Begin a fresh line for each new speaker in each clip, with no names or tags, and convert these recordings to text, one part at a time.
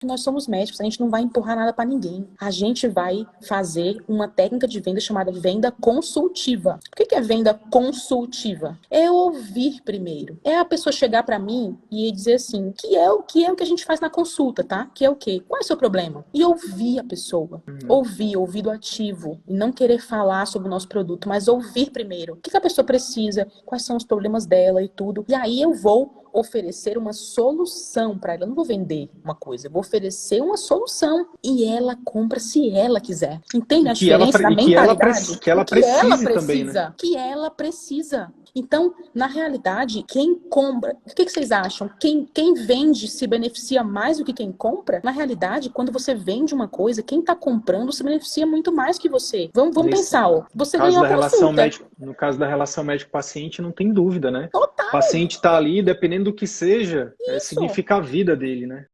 Nós somos médicos, a gente não vai empurrar nada para ninguém. A gente vai fazer uma técnica de venda chamada venda consultiva. O que é venda consultiva? É ouvir primeiro. É a pessoa chegar para mim e dizer assim, que é o que a gente faz na consulta, tá? Que é o quê? Qual é o seu problema? E ouvir a pessoa. Ouvir, ouvido ativo. E não querer falar sobre o nosso produto, mas ouvir primeiro. O que a pessoa precisa? Quais são os problemas dela e tudo. E aí eu vou oferecer uma solução para ela. Eu não vou vender uma coisa, eu vou oferecer uma solução. E ela compra se ela quiser. Entende a diferença da mentalidade?
Que ela precise também, né?
Que ela precisa. Então, na realidade, quem compra... O que vocês acham? Quem vende se beneficia mais do que quem compra? Na realidade, quando você vende uma coisa, quem está comprando se beneficia muito mais que você. Vamos pensar, ó. Você ganhou a consulta.
No caso da relação médico-paciente, não tem dúvida, né?
Total.
O paciente está ali, dependendo do que seja, significa a vida dele, né?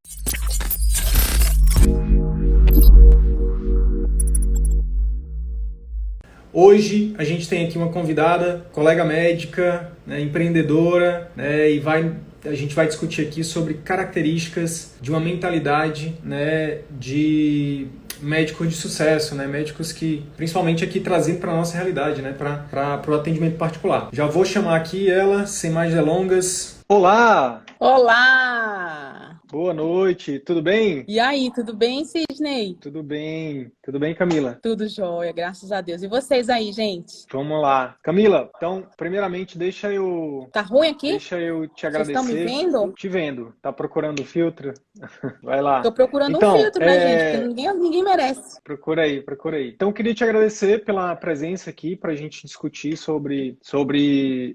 Hoje a gente tem aqui uma convidada, colega médica, né, empreendedora, né, e a gente vai discutir aqui sobre características de uma mentalidade, né, de médicos de sucesso, né, médicos que, principalmente aqui trazendo para a nossa realidade, né, para o atendimento particular. Já vou chamar aqui ela, sem mais delongas. Olá!
Olá!
Boa noite, tudo bem?
E aí, tudo bem, Sidney?
Tudo bem, Camila?
Tudo jóia, graças a Deus. E vocês aí, gente?
Vamos lá. Camila, então, primeiramente, deixa eu...
Tá ruim aqui?
Deixa eu te agradecer.
Vocês estão me vendo?
Te vendo. Tá procurando o filtro? Vai lá.
Tô procurando um filtro, né, gente? Porque ninguém merece.
Procura aí. Então, eu queria te agradecer pela presença aqui pra gente discutir sobre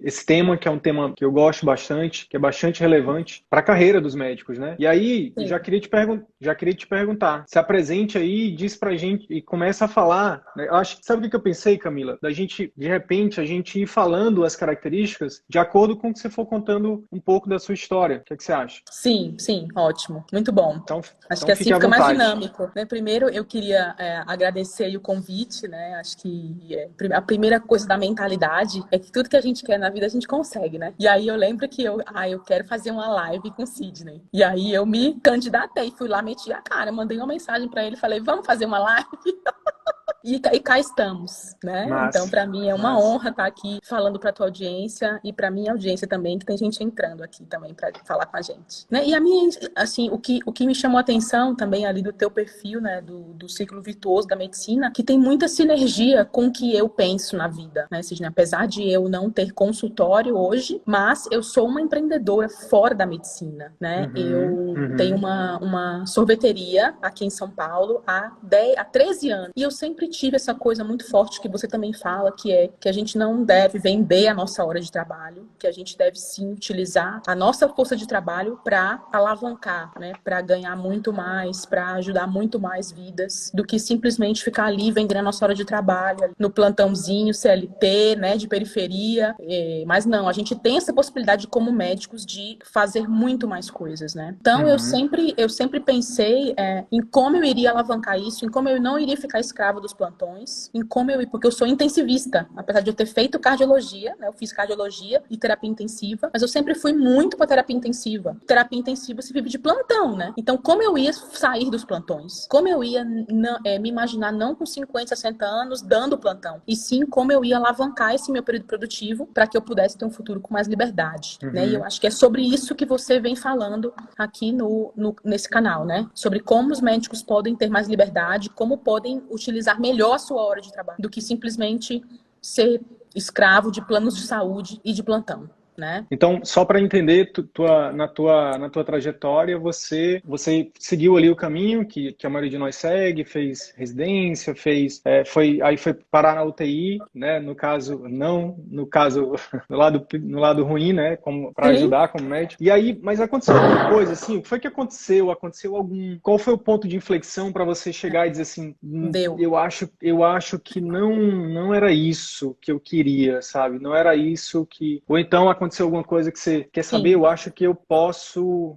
esse tema, que é um tema que eu gosto bastante, que é bastante relevante para a carreira dos médicos, né? E aí, já queria te perguntar, se apresente aí, diz pra gente e começa a falar, né? Eu acho que, sabe o que eu pensei, Camila? Da gente, de repente, a gente ir falando as características de acordo com o que você for contando um pouco da sua história. O que é que você acha?
Sim, ótimo. Muito bom. Acho que assim fica mais dinâmico, né? Primeiro, eu queria agradecer aí o convite, né? Acho que a primeira coisa da mentalidade é que tudo que a gente quer na vida a gente consegue, né? E aí eu lembro que eu quero fazer uma live com o Sidney. E aí eu me candidatei, fui lá, meti a cara, mandei uma mensagem para ele, falei, vamos fazer uma live? E cá estamos, né?
Massa,
então, para mim é uma honra estar aqui falando para tua audiência e para minha audiência também, que tem gente entrando aqui também para falar com a gente, né? E a minha, assim, o que me chamou a atenção também ali do teu perfil, né, do ciclo virtuoso da medicina, que tem muita sinergia com o que eu penso na vida, né? Sidney, apesar de eu não ter consultório hoje, mas eu sou uma empreendedora fora da medicina, né? Eu tenho uma sorveteria aqui em São Paulo há 13 anos e eu sempre tive essa coisa muito forte que você também fala, que é que a gente não deve vender a nossa hora de trabalho, que a gente deve sim utilizar a nossa força de trabalho para alavancar, né, para ganhar muito mais, para ajudar muito mais vidas, do que simplesmente ficar ali vendendo a nossa hora de trabalho, no plantãozinho CLT, né, de periferia. Mas não, a gente tem essa possibilidade como médicos de fazer muito mais coisas, né? Então eu sempre pensei em como eu iria alavancar isso, em como eu não iria ficar escravo dos plantões, em como porque eu sou intensivista, apesar de eu ter feito cardiologia, né, eu fiz cardiologia e terapia intensiva, mas eu sempre fui muito para terapia intensiva. Terapia intensiva se vive de plantão, né? Então, como eu ia sair dos plantões? Como eu ia me imaginar não com 50, 60 anos dando plantão, e sim como eu ia alavancar esse meu período produtivo para que eu pudesse ter um futuro com mais liberdade, né? E eu acho que é sobre isso que você vem falando aqui nesse canal, né? Sobre como os médicos podem ter mais liberdade, como podem utilizar melhor a sua hora de trabalho do que simplesmente ser escravo de planos de saúde e de plantão, né?
Então, só para entender, na tua trajetória, você seguiu ali o caminho que a maioria de nós segue, fez residência, aí foi parar na UTI, né? No caso, no lado ruim, né? Para ajudar como médico. E aí, mas aconteceu alguma coisa, assim? O que foi que aconteceu? Qual foi o ponto de inflexão para você chegar e dizer assim, eu acho que não era isso que eu queria, sabe? Não era isso que... Ou então aconteceu aconteceu alguma coisa que você quer saber?
Sim.
Eu acho que eu posso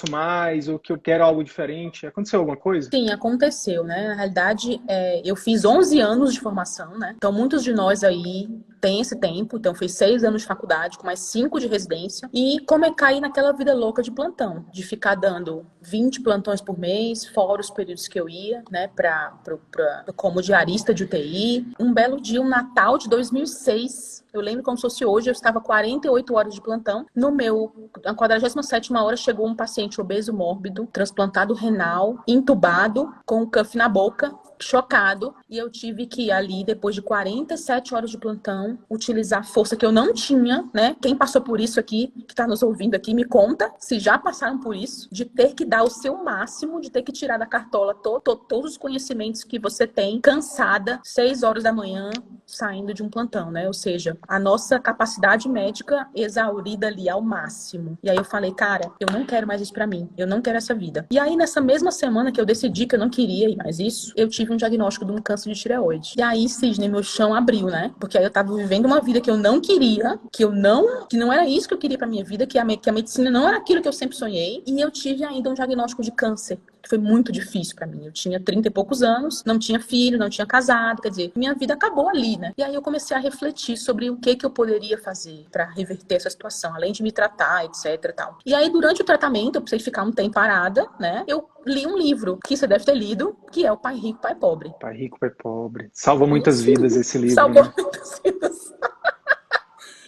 mais, ou que eu quero algo diferente. Aconteceu alguma coisa?
Sim, aconteceu, né? Na realidade, eu fiz 11 anos de formação, né? Então, muitos de nós aí têm esse tempo. Então, fiz 6 anos de faculdade, com mais 5 de residência. E como é cair naquela vida louca de plantão, de ficar dando 20 plantões por mês, fora os períodos que eu ia, né? Como diarista de UTI. Um belo dia, um Natal de 2006, eu lembro como se fosse hoje, eu estava 48 horas de plantão. Na 47ª hora, chegou um paciente obeso mórbido, transplantado renal, entubado, com o cuff na boca, chocado. E eu tive que, ali, depois de 47 horas de plantão, utilizar a força que eu não tinha, né? Quem passou por isso aqui, que está nos ouvindo aqui, me conta se já passaram por isso, de ter que dar o seu máximo, de ter que tirar da cartola todos os conhecimentos que você tem, cansada, 6 horas da manhã, saindo de um plantão, né? Ou seja, a nossa capacidade médica exaurida ali ao máximo. E aí eu falei, cara, eu não quero mais isso pra mim, eu não quero essa vida. E aí, nessa mesma semana que eu decidi que eu não queria ir mais isso, eu tive um diagnóstico de um câncer de tireoide. E aí, Sidney, meu chão abriu, né? Porque aí eu tava vivendo uma vida que eu não queria, que não era isso que eu queria pra minha vida, que a medicina não era aquilo que eu sempre sonhei. E eu tive ainda um diagnóstico de câncer, que foi muito difícil pra mim. Eu tinha 30 e poucos anos, não tinha filho, não tinha casado, quer dizer, minha vida acabou ali, né? E aí eu comecei a refletir sobre o que eu poderia fazer pra reverter essa situação, além de me tratar, etc e tal. E aí, durante o tratamento, eu precisei ficar um tempo parada, né? Eu li um livro, que você deve ter lido, que é o Pai Rico, Pai Pobre.
Pai Rico, Pai Pobre. Salva muitas
Esse
vidas
livro
esse livro,
salvou
né?
muitas vidas.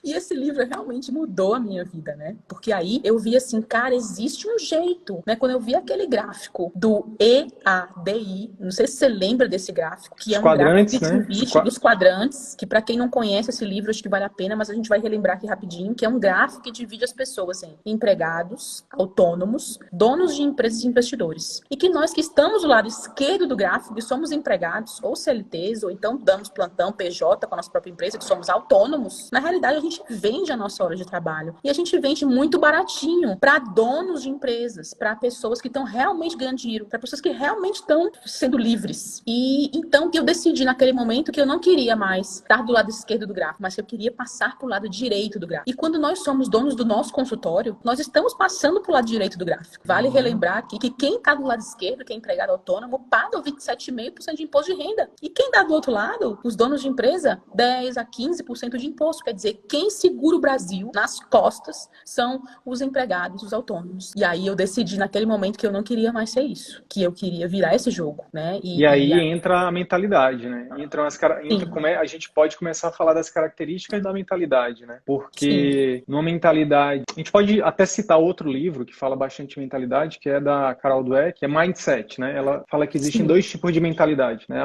E esse livro realmente mudou a minha vida, né? Porque aí eu vi assim, cara, existe um jeito, né? Quando eu vi aquele gráfico do EADI, não sei se você lembra desse gráfico, que
Os
é um gráfico que
quadrantes, né?
divide dos quadrantes, que para quem não conhece esse livro, acho que vale a pena, mas a gente vai relembrar aqui rapidinho, que é um gráfico que divide as pessoas em empregados, autônomos, donos de empresas e investidores. E que nós que estamos do lado esquerdo do gráfico, que somos empregados, ou CLTs, ou então damos plantão PJ com a nossa própria empresa, que somos autônomos, na realidade a gente vende a nossa hora de trabalho. E a gente vende muito baratinho para donos de empresas, para pessoas que estão realmente ganhando dinheiro, para pessoas que realmente estão sendo livres. E então eu decidi naquele momento que eu não queria mais estar do lado esquerdo do gráfico, mas que eu queria passar para o lado direito do gráfico. E quando nós somos donos do nosso consultório, nós estamos passando para o lado direito do gráfico. Vale relembrar aqui que quem está do lado esquerdo, que é empregado autônomo, paga 27,5% de imposto de renda. E quem está do outro lado, os donos de empresa, 10 a 15% de imposto. Quer dizer, quem segura o Brasil nas costas são os empregados, os autônomos. E aí eu decidi naquele momento que eu não queria mais ser isso, que eu queria virar esse jogo, né?
E aí entra a mentalidade, né? A gente pode começar a falar das características da mentalidade, né? Porque numa mentalidade... A gente pode até citar outro livro que fala bastante de mentalidade, que é da Carol Dweck, que é Mindset, né? Ela fala que existem dois tipos de mentalidade, né?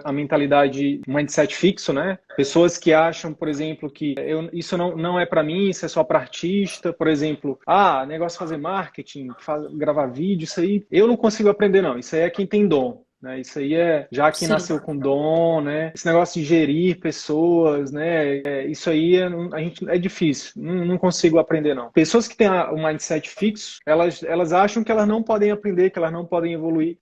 A mentalidade mindset fixo, né? Pessoas que acham, por exemplo, que isso não é para mim, isso é só para artista, por exemplo, negócio de fazer marketing, gravar vídeo, isso aí eu não consigo aprender não, isso aí é quem tem dom. Né? Isso aí é já quem nasceu com dom, né? Esse negócio de gerir pessoas, né? Isso aí é difícil, não consigo aprender não. Pessoas que têm um mindset fixo, elas acham que elas não podem aprender, que elas não podem evoluir.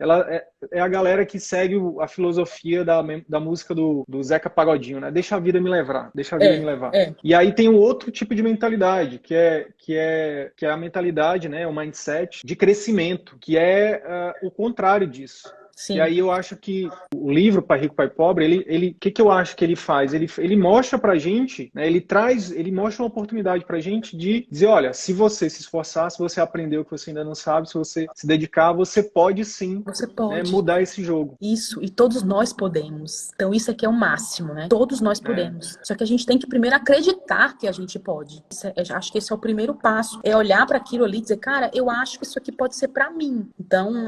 É a galera que segue a filosofia da música do Zeca Pagodinho, né? Deixa a vida me levar, deixa a vida me levar. E aí tem um outro tipo de mentalidade, que é a mentalidade, né? O mindset de crescimento, que é o contrário disso.
Sim.
E aí eu acho que o livro Pai Rico, Pai Pobre, o que eu acho que ele faz? Ele mostra pra gente, né, ele mostra uma oportunidade pra gente de dizer, olha, se você se esforçar, se você aprender o que você ainda não sabe, se você se dedicar, você pode sim né, mudar esse jogo.
Isso, e todos nós podemos. Então isso aqui é o máximo, né? Todos nós podemos. Só que a gente tem que primeiro acreditar que a gente pode. Acho que esse é o primeiro passo. É olhar para aquilo ali e dizer, cara, eu acho que isso aqui pode ser para mim. Então,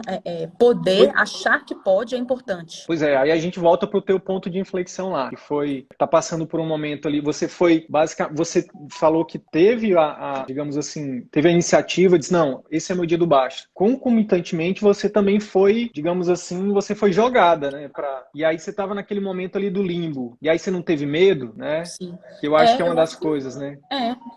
poder achar que pode é importante.
Pois é, aí a gente volta pro teu ponto de inflexão lá, que foi, tá passando por um momento ali, você falou que teve digamos assim, teve a iniciativa, disse, não, esse é meu dia do baixo. Concomitantemente, você também foi, digamos assim, você foi jogada, né, e aí você tava naquele momento ali do limbo, e aí você não teve medo, né?
Sim.
Que eu acho que é uma das coisas, né?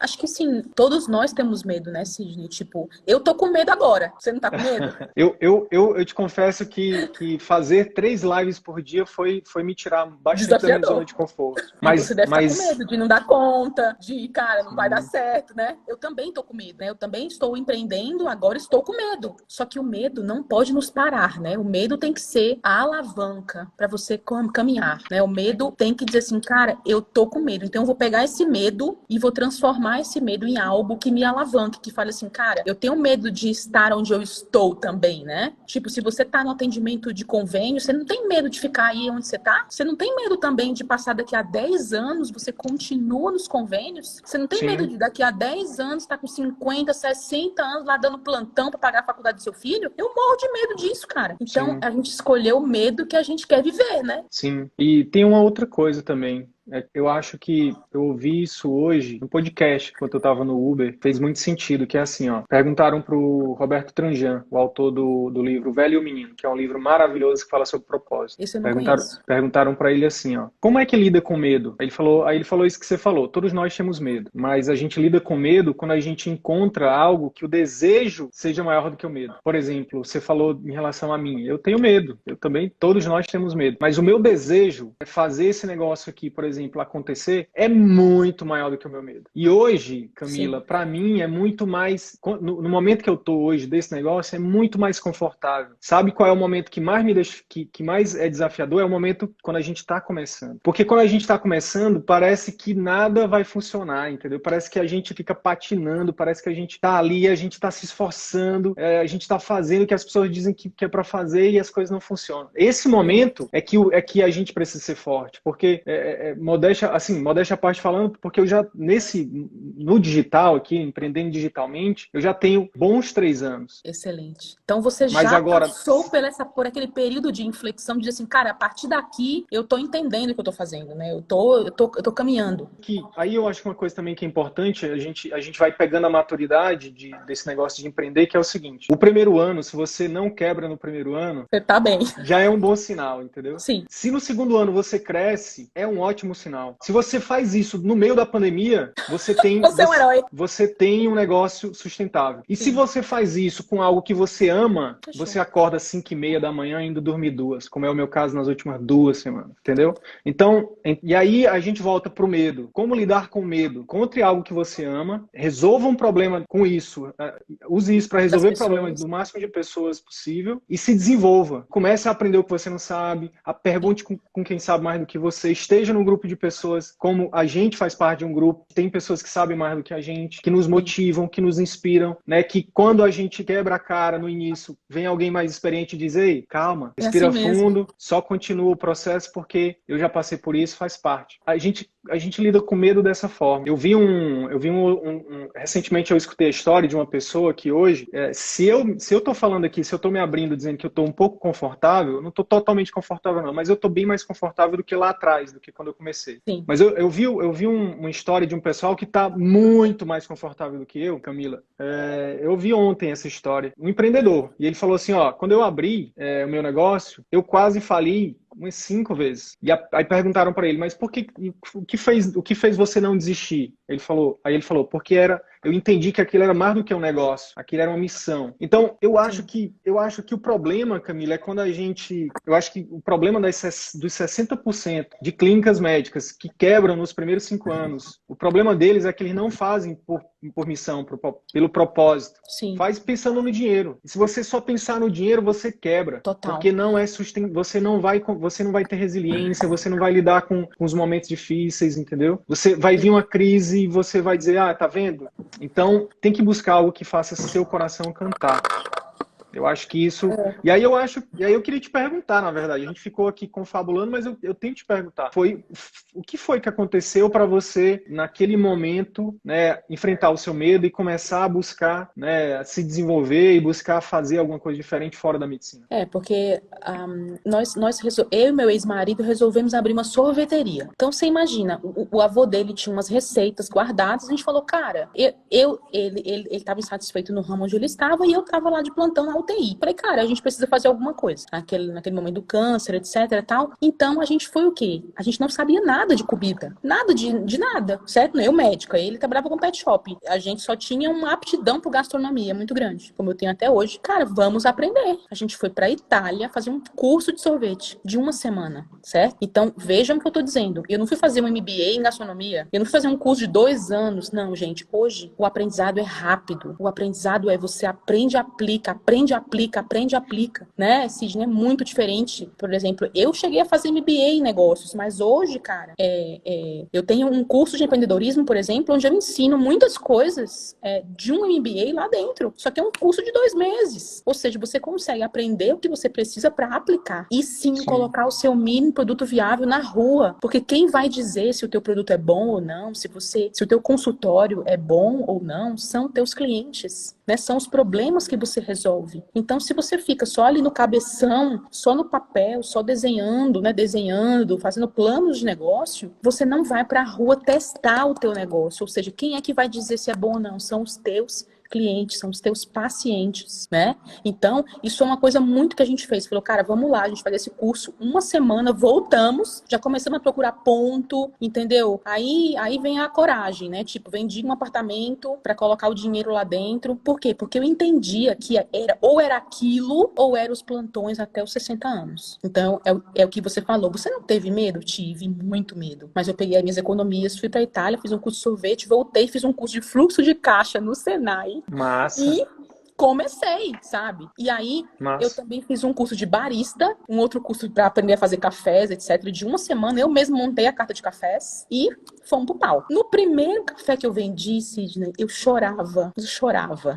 Acho que sim, todos nós temos medo, né, Sidney? Tipo, eu tô com medo agora, você não tá com medo?
Eu te confesso que que fazer 3 lives por dia foi me tirar bastante da minha
Desafiador.
zona de conforto.
Mas você deve estar com medo de não dar conta, de, cara, não vai dar certo, né? Eu também tô com medo, né? Eu também estou empreendendo, agora estou com medo. Só que o medo não pode nos parar, né? O medo tem que ser a alavanca para você caminhar, né? O medo tem que dizer assim, cara, eu tô com medo, então eu vou pegar esse medo e vou transformar esse medo em algo que me alavanque, que fale assim, cara, eu tenho medo de estar onde eu estou também, né? Tipo, se você tá no atendimento de convênio, você não tem medo de ficar aí onde você tá? Você não tem medo também de passar daqui a 10 anos, você continua nos convênios? Você não tem medo de daqui a 10 anos estar com 50, 60 anos lá dando plantão para pagar a faculdade do seu filho? Eu morro de medo disso, cara. Então, a gente escolheu o medo que a gente quer viver, né?
Sim. E tem uma outra coisa também. Eu acho que eu ouvi isso hoje no podcast, quando eu estava no Uber, fez muito sentido, que é assim, ó. Perguntaram pro Roberto Tranjan, o autor do livro O Velho e o Menino, que é um livro maravilhoso que fala sobre propósito.
Esse eu não conheço.
Perguntaram para ele assim, ó. Como é que lida com medo? Aí ele falou isso que você falou. Todos nós temos medo, mas a gente lida com medo quando a gente encontra algo que o desejo seja maior do que o medo. Por exemplo, você falou em relação a mim. Eu tenho medo. Eu também, todos nós temos medo. Mas o meu desejo é fazer esse negócio aqui, por exemplo, acontecer, é muito maior do que o meu medo. E hoje, Camila, para mim é muito mais, no momento que eu tô hoje desse negócio, é muito mais confortável. Sabe qual é o momento que mais me deixa, que mais é desafiador? É o momento quando a gente tá começando. Porque quando a gente tá começando, parece que nada vai funcionar, entendeu? Parece que a gente fica patinando, parece que a gente tá ali, a gente tá se esforçando, a gente tá fazendo o que as pessoas dizem que é para fazer e as coisas não funcionam. Esse momento é que a gente precisa ser forte, porque modéstia à parte falando, porque eu já, no digital aqui, empreendendo digitalmente, eu já tenho bons 3 anos.
Excelente. Então você
Mas
já
agora,
passou por aquele período de inflexão, de dizer assim, cara, a partir daqui eu tô entendendo o que eu tô fazendo, né? Eu tô caminhando.
Aí eu acho que uma coisa também que é importante, a gente vai pegando a maturidade desse negócio de empreender, que é o seguinte, o primeiro ano, se você não quebra no primeiro ano,
você tá bem.
Já é um bom sinal, entendeu?
Sim.
Se no segundo ano você cresce, é um ótimo sinal. Se você faz isso no meio da pandemia, você tem
você é um herói.
Você tem um negócio sustentável. E se você faz isso com algo que você ama, você acorda às 5h30 da manhã indo dormir 2, como é o meu caso nas últimas 2 semanas, entendeu? Então, e aí a gente volta pro medo. Como lidar com medo? Encontre algo que você ama, resolva um problema com isso, use isso para resolver problemas do máximo de pessoas possível e se desenvolva. Comece a aprender o que você não sabe, pergunte com quem sabe mais do que você, esteja num grupo de pessoas, como a gente faz parte de um grupo, tem pessoas que sabem mais do que a gente, que nos motivam, que nos inspiram, né? Que quando a gente quebra a cara no início, vem alguém mais experiente e diz, ei, calma, respira fundo, só continua o processo porque eu já passei por isso, faz parte. A gente lida com medo dessa forma. Recentemente eu escutei a história de uma pessoa que hoje, se eu tô falando aqui, se eu tô me abrindo dizendo que eu tô um pouco confortável, eu não tô totalmente confortável não, mas eu tô bem mais confortável do que lá atrás, do que quando eu comecei.
Sim.
Mas eu vi uma história de um pessoal que tá muito mais confortável do que eu, Camila. Eu vi ontem essa história, um empreendedor, e ele falou assim, ó, quando eu abri o meu negócio, eu quase fali umas 5 vezes. E aí perguntaram para ele, mas o que fez você não desistir? Aí ele falou, porque eu entendi que aquilo era mais do que um negócio, aquilo era uma missão. Então, eu acho que o problema, Camila, é quando eu acho que o problema dos 60% de clínicas médicas que quebram nos primeiros 5 anos, o problema deles é que eles não fazem por missão, pelo propósito.
Sim.
Faz pensando no dinheiro. E se você só pensar no dinheiro, você quebra.
Total.
Porque não é você não vai ter resiliência, você não vai lidar com os momentos difíceis, entendeu? Você vai vir uma crise e você vai dizer, tá vendo? Então, tem que buscar algo que faça seu coração cantar. Eu acho que isso... E aí eu queria te perguntar, na verdade. A gente ficou aqui confabulando, mas eu tenho que te perguntar. O que foi que aconteceu para você, naquele momento, né, enfrentar o seu medo e começar a buscar, né, se desenvolver e buscar fazer alguma coisa diferente fora da medicina?
Porque eu e meu ex-marido resolvemos abrir uma sorveteria. Então, você imagina, o avô dele tinha umas receitas guardadas, a gente falou, cara, ele estava insatisfeito no ramo onde ele estava e eu estava lá de plantão na UTI. Falei, cara, a gente precisa fazer alguma coisa. Naquele momento do câncer, etc e tal. Então, a gente foi o quê? A gente não sabia nada de comida. Nada de nada, certo? Eu médico, ele trabalhava com pet shop. A gente só tinha uma aptidão por gastronomia muito grande, como eu tenho até hoje. Cara, vamos aprender. A gente foi pra Itália fazer um curso de sorvete de uma semana, certo? Então, vejam o que eu tô dizendo. Eu não fui fazer um MBA em gastronomia. Eu não fui fazer um curso de 2 anos. Não, gente. Hoje, o aprendizado é rápido. O aprendizado é você aprende, aplica, aprende, aplica, aprende, aplica, né? Sidney, é muito diferente. Por exemplo, eu cheguei a fazer MBA em negócios, mas hoje, cara, eu tenho um curso de empreendedorismo, por exemplo, onde eu ensino muitas coisas de um MBA lá dentro. Só que é um curso de 2 meses. Ou seja, você consegue aprender o que você precisa para aplicar. E sim, colocar o seu mínimo produto viável na rua. Porque quem vai dizer se o teu produto é bom ou não, se o teu consultório é bom ou não, são teus clientes, né? São os problemas que você resolve. Então, se você fica só ali no cabeção, só no papel, só desenhando, né? Desenhando, fazendo planos de negócio, você não vai para a rua testar o teu negócio. Ou seja, quem é que vai dizer se é bom ou não? São os teus clientes, são os teus pacientes, né? Então, isso é uma coisa muito que a gente fez. Falou, cara, vamos lá, a gente faz esse curso uma semana, voltamos, já começamos a procurar ponto, entendeu? Aí vem a coragem, né? Tipo, vendi um apartamento para colocar o dinheiro lá dentro. Por quê? Porque eu entendia que era aquilo, ou eram os plantões até os 60 anos. Então, é o que você falou. Você não teve medo? Tive muito medo. Mas eu peguei as minhas economias, fui para Itália, fiz um curso de sorvete, voltei, fiz um curso de fluxo de caixa no Senai.
Massa.
E comecei, sabe? E aí, eu
Massa.
também fiz um curso de barista, um outro curso para aprender a fazer cafés, etc. De uma semana, eu mesmo montei a carta de cafés e fomos pro pau. No primeiro café que eu vendi, Sidney, eu chorava.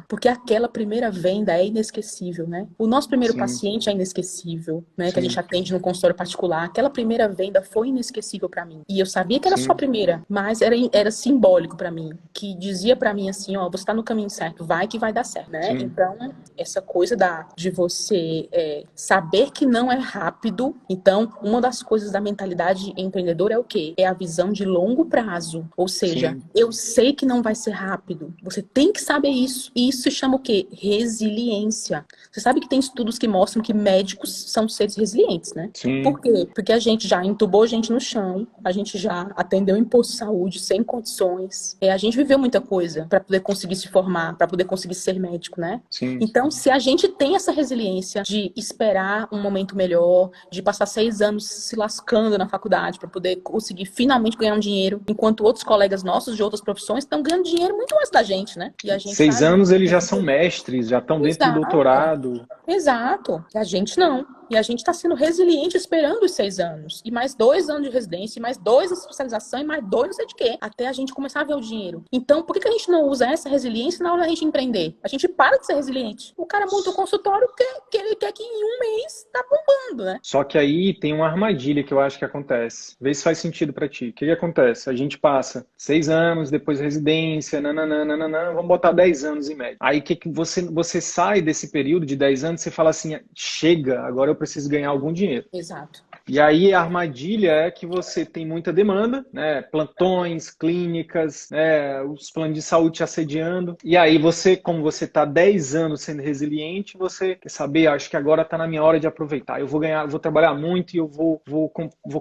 Porque aquela primeira venda é inesquecível, né? O nosso primeiro paciente é inesquecível, né? Que a gente atende no consultório particular. Aquela primeira venda foi inesquecível para mim. E eu sabia que era só a primeira, mas era simbólico para mim. Que dizia para mim assim, ó, você tá no caminho certo, vai que vai dar certo, né? Então, essa coisa de você saber que não é rápido. Então, uma das coisas da mentalidade empreendedora é o quê? É a visão de longo prazo. Ou seja, eu sei que não vai ser rápido. Você tem que saber isso. E isso se chama o quê? Resiliência. Você sabe que tem estudos que mostram que médicos são seres resilientes, né?
Sim.
Por quê? Porque a gente já entubou gente no chão, a gente já atendeu em posto de saúde sem condições. A gente viveu muita coisa para poder conseguir se formar, para poder conseguir ser médico, né?
Sim.
Então, se a gente tem essa resiliência de esperar um momento melhor, de passar 6 anos se lascando na faculdade para poder conseguir finalmente ganhar um dinheiro, enquanto outros colegas nossos de outras profissões estão ganhando dinheiro muito mais da gente, né? E a gente
6 anos eles já são mestres, já estão dentro do doutorado.
Exato. E a gente não. E a gente está sendo resiliente esperando os 6 anos. E mais 2 anos de residência, e mais 2 de especialização, e mais 2 não sei de quê. Até a gente começar a ver o dinheiro. Então, por que a gente não usa essa resiliência na hora da gente empreender? A gente para de ser resiliente. O cara monta o consultório que ele quer que em um mês tá bombando, né?
Só que aí tem uma armadilha que eu acho que acontece. Vê se faz sentido para ti. O que acontece? A gente passa 6 anos, depois residência, nananana, vamos botar 10 anos em média. Aí que você sai desse período de 10 anos, você fala assim, chega, agora eu preciso ganhar algum dinheiro.
Exato.
E aí a armadilha é que você tem muita demanda, né? Plantões, clínicas, né? Os planos de saúde te assediando. E aí você, como você está 10 anos sendo resiliente, você quer saber, acho que agora está na minha hora de aproveitar. Eu vou ganhar, vou trabalhar muito e eu vou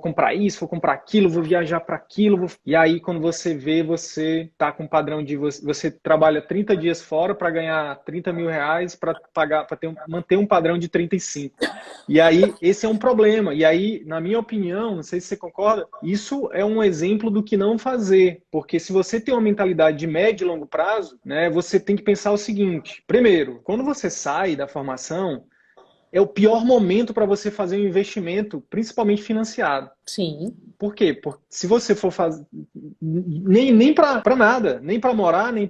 comprar isso, vou comprar aquilo, vou viajar para aquilo. E aí quando você vê, você tá com um padrão de você trabalha 30 dias fora para ganhar 30 mil reais para pagar, para manter um padrão de 35. E aí esse é um problema. E aí, na minha opinião, não sei se você concorda, isso é um exemplo do que não fazer. Porque se você tem uma mentalidade de médio e longo prazo, né, você tem que pensar o seguinte. Primeiro, quando você sai da formação, é o pior momento para você fazer um investimento, principalmente financiado.
Sim.
Por quê? Porque se você for fazer nem para nada, nem para morar, nem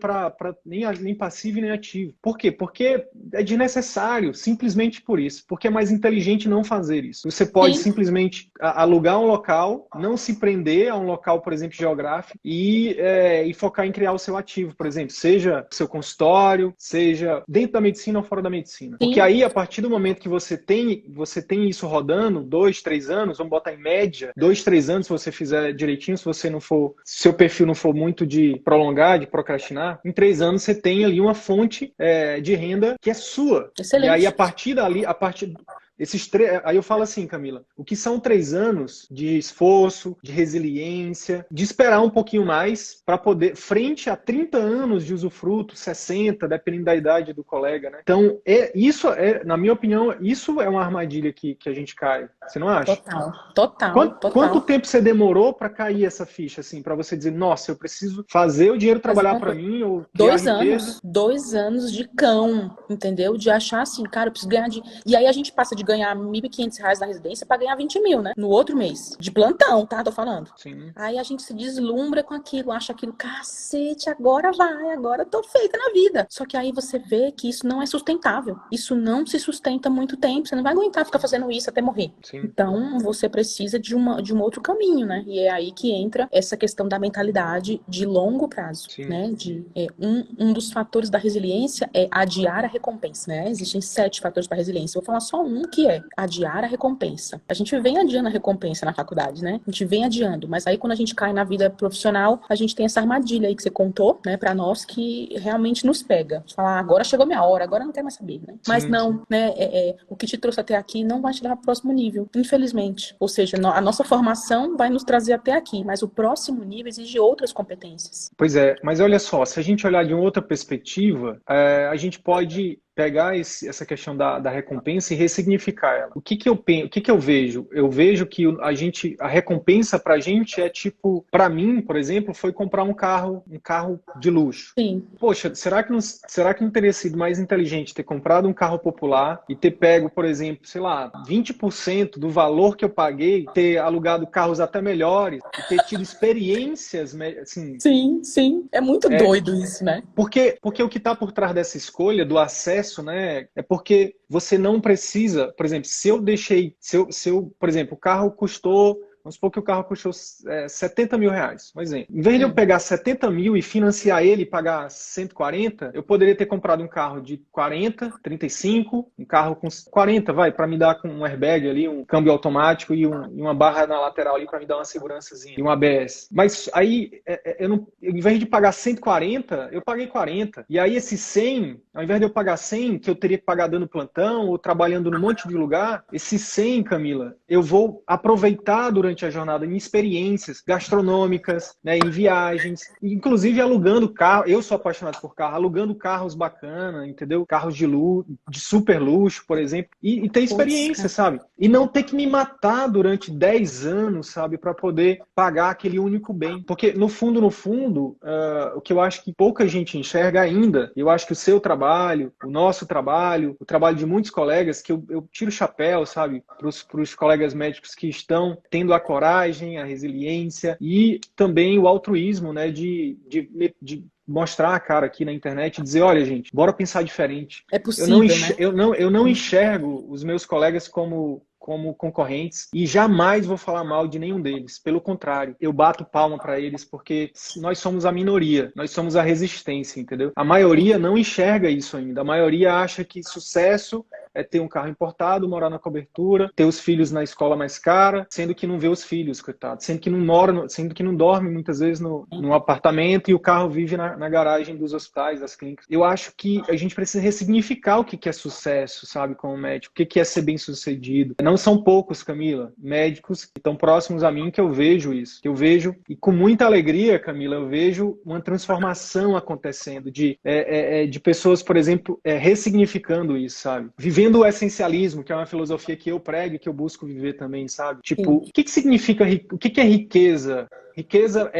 passivo e nem ativo. Por quê? Porque é desnecessário, simplesmente por isso. Porque é mais inteligente não fazer isso. Você pode simplesmente alugar um local, não se prender a um local, por exemplo, geográfico e focar em criar o seu ativo, por exemplo, seja seu consultório, seja dentro da medicina ou fora da medicina. Porque aí, a partir do momento que você tem isso rodando, 2, 3 anos, vamos botar em média, ficha, 2, 3 anos, se você fizer direitinho, se você não for, se seu perfil não for muito de prolongar, de procrastinar, em 3 anos você tem ali uma fonte de renda que é sua. E aí,
Excelente.
a partir dali, aí eu falo assim, Camila, o que são 3 anos de esforço, de resiliência, de esperar um pouquinho mais para poder, frente a 30 anos de usufruto, 60, dependendo da idade do colega, né? Então, na minha opinião, isso é uma armadilha que a gente cai. Você não acha?
Total, total,
Quanto
total.
tempo você demorou para cair essa ficha, assim, para você dizer, nossa, eu preciso fazer o dinheiro
Fazer
trabalhar
uma
para
coisa.
mim ou criar
Dois
riqueza?
anos, 2 anos de cão, entendeu? De achar assim, cara, eu preciso ganhar de. E aí a gente passa de ganhar R$ 1.500 na residência para ganhar 20 mil, né? No outro mês. De plantão, tá? Tô falando.
Sim.
Aí a gente se deslumbra com aquilo, acha aquilo, cacete, agora vai, agora eu tô feita na vida. Só que aí você vê que isso não é sustentável. Isso não se sustenta muito tempo. Você não vai aguentar ficar fazendo isso até morrer.
Sim.
Então você precisa de um outro caminho, né? E é aí que entra essa questão da mentalidade de longo prazo,
Sim.
né? Um dos fatores da resiliência é adiar a recompensa, né? Existem 7 fatores da resiliência. Eu vou falar só um que é adiar a recompensa. A gente vem adiando a recompensa na faculdade, né? A gente vem adiando, mas aí quando a gente cai na vida profissional, a gente tem essa armadilha aí que você contou, né, pra nós, que realmente nos pega. De falar, agora chegou minha hora, agora eu não quero mais saber, né? Mas
Sim,
não,
sim.
né? O que te trouxe até aqui não vai te levar pro próximo nível, infelizmente. Ou seja, a nossa formação vai nos trazer até aqui, mas o próximo nível exige outras competências.
Pois é, mas olha só, se a gente olhar de uma outra perspectiva, a gente pode pegar essa questão da recompensa e ressignificar ela. O que eu vejo? Eu vejo que a recompensa pra gente é tipo, pra mim, por exemplo, foi comprar um carro de luxo.
Sim.
Poxa, será que não teria sido mais inteligente ter comprado um carro popular e ter pego, por exemplo, sei lá, 20% do valor que eu paguei, ter alugado carros até melhores e ter tido experiências, assim...
Sim, sim. É muito doido isso, né?
Porque o que está por trás dessa escolha, do acesso, né, é porque você não precisa, por exemplo, por exemplo, o carro custou, vamos supor que o carro custou 70 mil reais, por exemplo. Em vez de eu pegar 70 mil e financiar ele e pagar 140, eu poderia ter comprado um carro de 40, 35, um carro com 40, para me dar com um airbag ali, um câmbio automático e uma barra na lateral ali para me dar uma segurançazinha e um ABS. Mas aí, em vez de pagar 140, eu paguei 40. E aí esse 100, ao invés de eu pagar 100, que eu teria que pagar dando plantão ou trabalhando num monte de lugar, esse 100, Camila, eu vou aproveitar durante a jornada em experiências gastronômicas, né, em viagens, inclusive alugando carro. Eu sou apaixonado por carro, alugando carros bacanas, entendeu? Carros de super luxo, por exemplo, e ter experiência, sabe? E não ter que me matar durante 10 anos, sabe, para poder pagar aquele único bem. Porque no fundo, o que eu acho que pouca gente enxerga ainda, eu acho que o seu trabalho, o nosso trabalho, o trabalho de muitos colegas, que eu tiro o chapéu, sabe, para os colegas médicos que estão tendo a coragem, a resiliência e também o altruísmo, né, de mostrar a cara aqui na internet e dizer, olha, gente, bora pensar diferente.
É possível, né?
Eu não enxergo os meus colegas como concorrentes e jamais vou falar mal de nenhum deles. Pelo contrário, eu bato palma para eles porque nós somos a minoria, nós somos a resistência, entendeu? A maioria não enxerga isso ainda. A maioria acha que sucesso é ter um carro importado, morar na cobertura, ter os filhos na escola mais cara, sendo que não vê os filhos, coitado, sendo que não dorme muitas vezes no apartamento e o carro vive na garagem dos hospitais, das clínicas. Eu acho que a gente precisa ressignificar o que é sucesso, sabe, como médico, o que é ser bem-sucedido. Não são poucos, Camila, médicos que estão próximos a mim que eu vejo isso, que eu vejo, e com muita alegria, Camila, eu vejo uma transformação acontecendo de pessoas, por exemplo, ressignificando isso, sabe? Vivendo o essencialismo, que é uma filosofia que eu prego e que eu busco viver também, sabe? Tipo, o que significa, o que é riqueza? Riqueza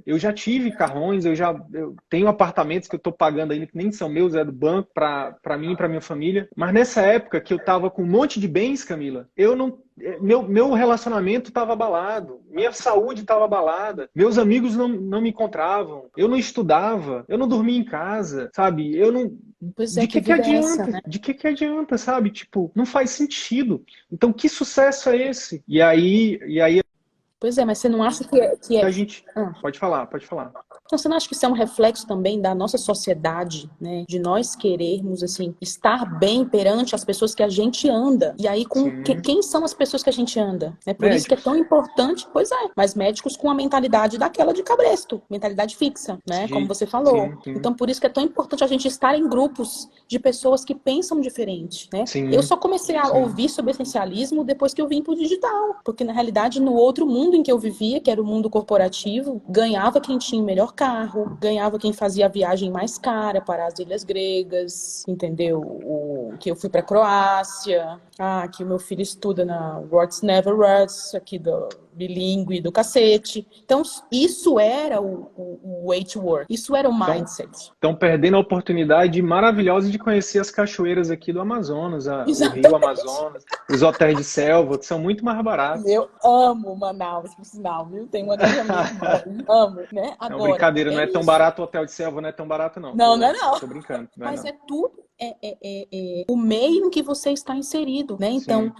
eu já tive carrões, eu tenho apartamentos que eu estou pagando ainda que nem são meus, é do banco para mim e para minha família. Mas nessa época que eu estava com um monte de bens, Camila, meu relacionamento estava abalado, minha saúde estava abalada, meus amigos não me encontravam, eu não estudava, eu não dormia em casa, sabe?
Pois é,
De que
vida é
adianta?
essa, né?
De que adianta, sabe? Tipo, não faz sentido. Então, que sucesso é esse? E aí
Pois é, mas você não acha que é...
a gente...
Ah.
Pode falar.
Então, você não acha que isso é um reflexo também da nossa sociedade, né? De nós querermos, assim, estar bem perante as pessoas que a gente anda. E aí, quem são as pessoas que a gente anda? É por isso que é tão importante, pois é, mas médicos com a mentalidade daquela de cabresto, mentalidade fixa, né? Como você falou. Então, por isso que é tão importante a gente estar em grupos de pessoas que pensam diferente, né? Eu só comecei a ouvir sobre essencialismo depois que eu vim pro digital, porque na realidade, no outro mundo em que eu vivia, que era o mundo corporativo, ganhava quem tinha o melhor carro, ganhava quem fazia a viagem mais cara para as ilhas gregas, entendeu? Que eu fui para Croácia, que o meu filho estuda na Words Never Words, aqui do bilíngue do cacete. Então, isso era o way to work. Isso era o mindset.
Estão perdendo a oportunidade maravilhosa de conhecer as cachoeiras aqui do Amazonas, o Rio Amazonas, os hotéis de selva, que são muito mais baratos.
Eu amo Manaus, por sinal, viu? Tem uma grande amiga, amo, né? Agora,
não, brincadeira, não é tão barato o hotel de selva, não é tão barato, não.
Não, não é não.
Tô brincando.
Mas é tudo o meio em que você está inserido, né? Então,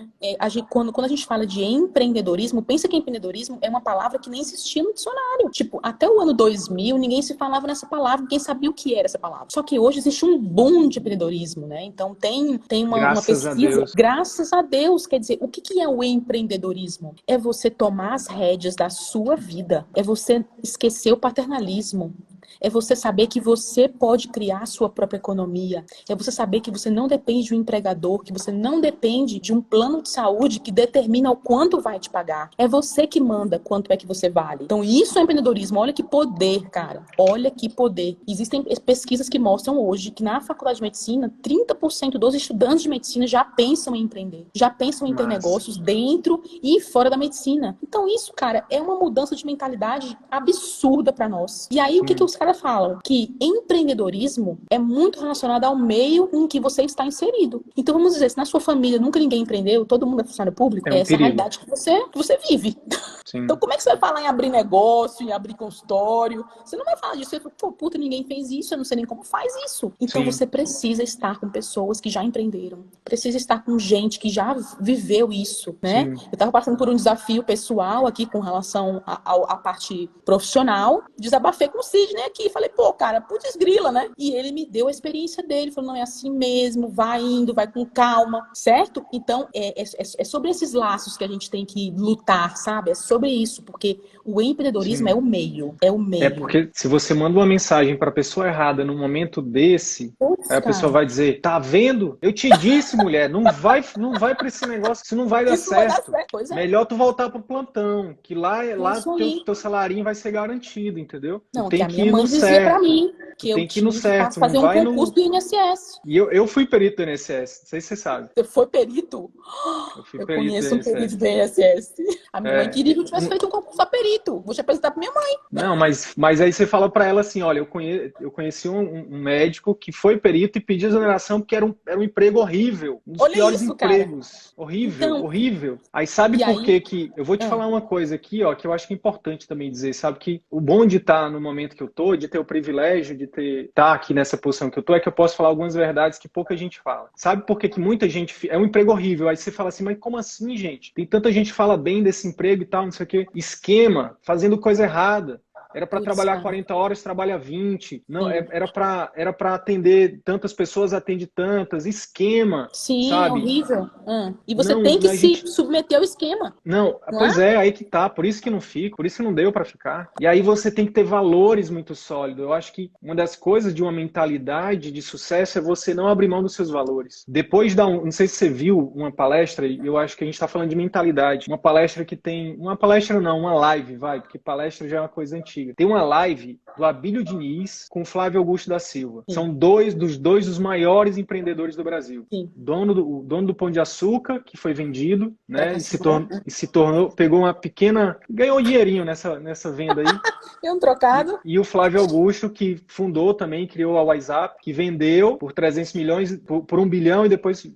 quando a gente fala de empreendedorismo, pensa que empreendedorismo é uma palavra que nem existia no dicionário. Tipo, até o ano 2000, ninguém se falava nessa palavra, ninguém sabia o que era essa palavra. Só que hoje existe um boom de empreendedorismo, né? Então, tem uma pesquisa. Graças a Deus. Quer dizer, o que é o empreendedorismo? É você tomar as rédeas da sua vida. É você esquecer o paternalismo. É você saber que você pode criar a sua própria economia. É você saber que você não depende de um empregador, que você não depende de um plano de saúde que determina o quanto vai te pagar. É você que manda quanto é que você vale. Então, isso é empreendedorismo. Olha que poder, cara. Olha que poder. Existem pesquisas que mostram hoje que na faculdade de medicina, 30% dos estudantes de medicina já pensam em empreender. Já pensam em ter negócios dentro e fora da medicina. Então, isso, cara, é uma mudança de mentalidade absurda pra nós. E aí, o que os caras falam? Que empreendedorismo é muito relacionado ao meio em que você está inserido. Então, vamos dizer, se na sua família nunca ninguém empreendeu, todo mundo é funcionário público, essa é a realidade que você vive. Sim. Então, como é que você vai falar em abrir negócio, em abrir consultório? Você não vai falar disso. Você fala, pô, puta, ninguém fez isso, eu não sei nem como faz isso. Então, você precisa estar com pessoas que já empreenderam. Precisa estar com gente que já viveu isso, né? Sim. Eu estava passando por um desafio pessoal aqui com relação à parte profissional. Desabafei com o Sidney aqui. Falei, pô, cara, putz grila, né? E ele me deu a experiência dele. Falou, não, é assim mesmo, vai indo, vai com calma, certo? Então, é sobre esses laços que a gente tem que lutar, sabe? É sobre isso, porque o empreendedorismo é o meio. É o meio.
É porque se você manda uma mensagem para a pessoa errada num momento desse, aí a pessoa vai dizer, tá vendo? Eu te disse, mulher, não vai para esse negócio, isso não vai dar certo. Melhor tu voltar pro plantão, que lá teu salarinho vai ser garantido, entendeu?
Não, que a minha mãe dizia pra mim que eu tinha que fazer um concurso do INSS.
E eu fui perito do INSS, não sei se você sabe.
Você foi perito? Eu conheço um perito do INSS. A minha mãe queria que eu tivesse feito um concurso a perito. Vou te apresentar pra minha mãe.
Não, mas aí você fala pra ela assim, olha, eu conheci um médico que foi perito e pediu exoneração porque era um emprego horrível. Um dos piores empregos. Cara. Horrível, então, horrível. Aí sabe por quê que... Eu vou te falar uma coisa aqui, ó, que eu acho que é importante também dizer, sabe? Que o bom de estar no momento que eu tô, de ter o privilégio de estar aqui nessa posição que eu tô, é que eu posso falar algumas verdades que pouca gente fala. Sabe por que muita gente... É um emprego horrível. Aí você fala assim, mas como assim, gente? Tem tanta gente que fala bem desse emprego e tal, não sei o quê. Esquema, fazendo coisa errada. Era para trabalhar 40 horas, trabalha 20. Não, era para atender tantas pessoas, atende tantas. Esquema, sabe?
Horrível. E você tem que se submeter ao esquema.
Não, pois é, aí que tá. Por isso que não fica, por isso que não deu para ficar. E aí você tem que ter valores muito sólidos. Eu acho que uma das coisas de uma mentalidade de sucesso é você não abrir mão dos seus valores. Depois não sei se você viu uma palestra, eu acho que a gente está falando de mentalidade. Uma palestra que tem... Uma palestra não, uma live, porque palestra já é uma coisa antiga. Tem uma live do Abílio Diniz com Flávio Augusto da Silva. Sim. São dois dos maiores empreendedores do Brasil.
Sim.
Dono do Pão de Açúcar, que foi vendido, né? E se tornou, pegou uma pequena... Ganhou um dinheirinho nessa venda aí.
Deu um trocado.
E o Flávio Augusto, que fundou também, criou a WhatsApp, que vendeu por 300 milhões, por 1 bilhão e depois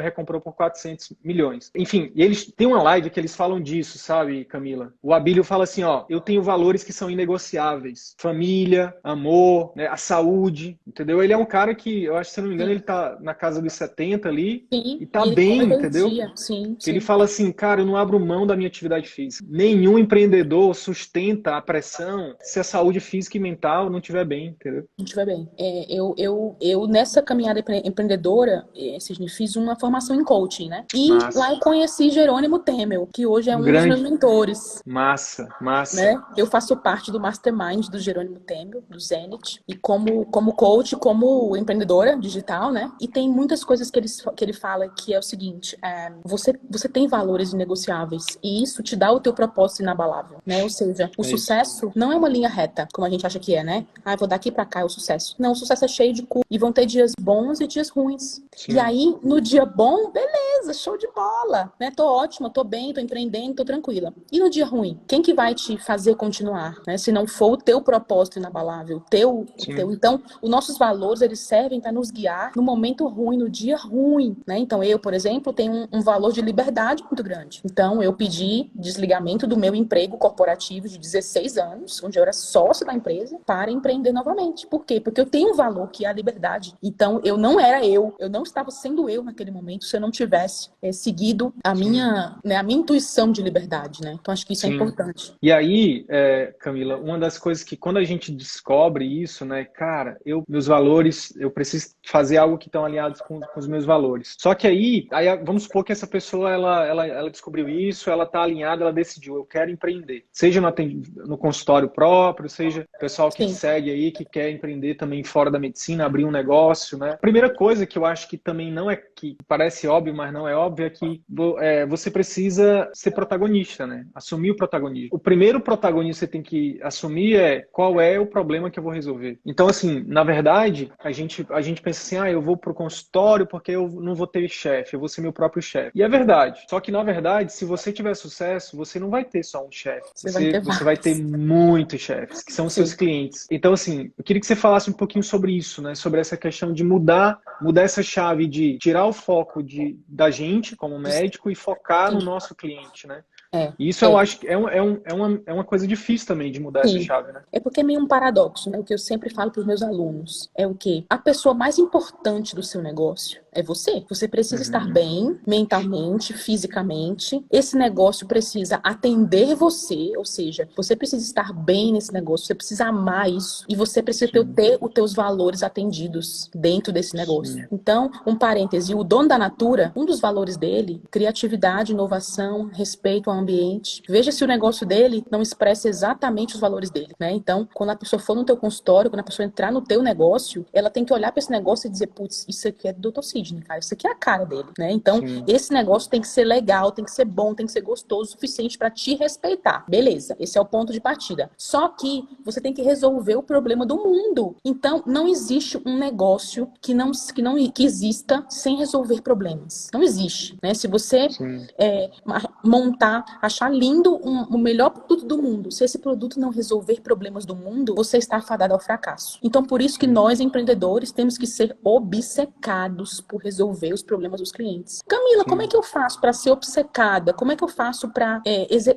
recomprou por 400 milhões. Enfim, e eles têm uma live que eles falam disso, sabe, Camila? O Abílio fala assim, ó, eu tenho valores que são inevitáveis inegociáveis. Família, amor, né, a saúde, entendeu? Ele é um cara que, eu acho, se não me engano, ele tá na casa dos 70 ali
Sim,
e tá
e ele
bem,
corre todo
entendeu?
dia. Sim,
Que ele
sim.
fala assim, cara, eu não abro mão da minha atividade física. Nenhum empreendedor sustenta a pressão se a saúde física e mental não estiver bem, entendeu?
A gente vai bem. Eu nessa caminhada empreendedora, Sidney, fiz uma formação em coaching, né? E lá
Massa.
eu conheci Jerônimo Temel, que hoje é
Um
um dos meus
grande.
mentores.
Massa, massa.
Né? Eu faço parte do mastermind do Jerônimo Temel, do Zenit, e como coach, como empreendedora digital, né? E tem muitas coisas que ele fala que é o seguinte, você tem valores inegociáveis e isso te dá o teu propósito inabalável, né? Ou seja, o
É isso.
sucesso não é uma linha reta, como a gente acha que é, né? Ah, eu vou daqui pra cá, é o sucesso. Não, o sucesso é cheio de curvas e vão ter dias bons e dias ruins. E
Sim,
aí, no dia bom, beleza, show de bola, né? Tô ótima, tô bem, tô empreendendo, tô tranquila. E no dia ruim, quem que vai te fazer continuar, né? Se não for o teu propósito inabalável, o teu.
sim,
Então, os nossos valores, eles servem para nos guiar no momento ruim, no dia ruim, né? Então, eu, por exemplo, tenho um valor de liberdade muito grande. Então, eu pedi desligamento do meu emprego corporativo de 16 anos, onde eu era sócio da empresa, para empreender novamente. Por quê? Porque eu tenho um valor que é a liberdade. Então, eu não era eu não estava sendo eu naquele momento se eu não tivesse seguido a
sim,
minha, né, a minha intuição de liberdade, né? Então, acho que isso é
sim.
importante.
E aí, Camila, uma das coisas que quando a gente descobre isso, né, cara, meus valores, eu preciso fazer algo que estão alinhados com os meus valores. Só que aí vamos supor que essa pessoa, ela descobriu isso, ela está alinhada, ela decidiu, eu quero empreender. Seja no consultório próprio, seja o pessoal que te
Sim,
segue aí, que quer empreender também fora da medicina, abrir um negócio, né? Primeira coisa que eu acho que também não é, que parece óbvio, mas não é óbvio, é que você precisa ser protagonista, né? Assumir o protagonismo. O primeiro protagonista que você tem que assumir é qual é o problema que eu vou resolver. Então, assim, na verdade, a gente pensa assim, eu vou pro consultório porque eu não vou ter chefe, eu vou ser meu próprio chefe. E é verdade. Só que, na verdade, se você tiver sucesso, você não vai ter só um chefe.
você vai ter
Você vai ter
vários.
muitos chefes, que são os seus
Sim.
clientes. Então, assim, eu queria que você falasse um pouquinho sobre isso, né? Sobre essa questão de mudar essa chave de tirar o foco da gente como médico e focar no
Sim.
nosso cliente, né?
É,
E isso eu
é,
acho que é uma coisa difícil também de mudar essa
sim.
chave, né?
É porque é meio um paradoxo, né? O que eu sempre falo para os meus alunos é o quê? A pessoa mais importante do seu negócio é você. Você precisa estar
Uhum.
bem mentalmente, fisicamente. Esse negócio precisa atender você, ou seja, você precisa estar bem nesse negócio, você precisa amar isso e você precisa
Sim,
ter os teus valores atendidos dentro desse negócio.
sim,
Então, um parêntese, o dono da Natura, um dos valores dele, criatividade, inovação, respeito ao ambiente. Veja se o negócio dele não expressa exatamente os valores dele, né? Então, quando a pessoa for no teu consultório, quando a pessoa entrar no teu negócio, ela tem que olhar para esse negócio e dizer, putz, isso aqui é do Dr. Sidney, cara, isso aqui é a cara dele, né? Então,
sim,
esse negócio tem que ser legal, tem que ser bom, tem que ser gostoso o suficiente para te respeitar. Beleza, esse é o ponto de partida. Só que você tem que resolver o problema do mundo. Então, não existe um negócio que exista sem resolver problemas. Não existe, né? Se você
sim,
montar, achar lindo o melhor produto do mundo, se esse produto não resolver problemas do mundo, você está fadado ao fracasso. Então, por isso que
sim,
nós, empreendedores, temos que ser obcecados por resolver os problemas dos clientes. Camila, como é
sim,
que eu faço para ser obcecada? Como é que eu faço para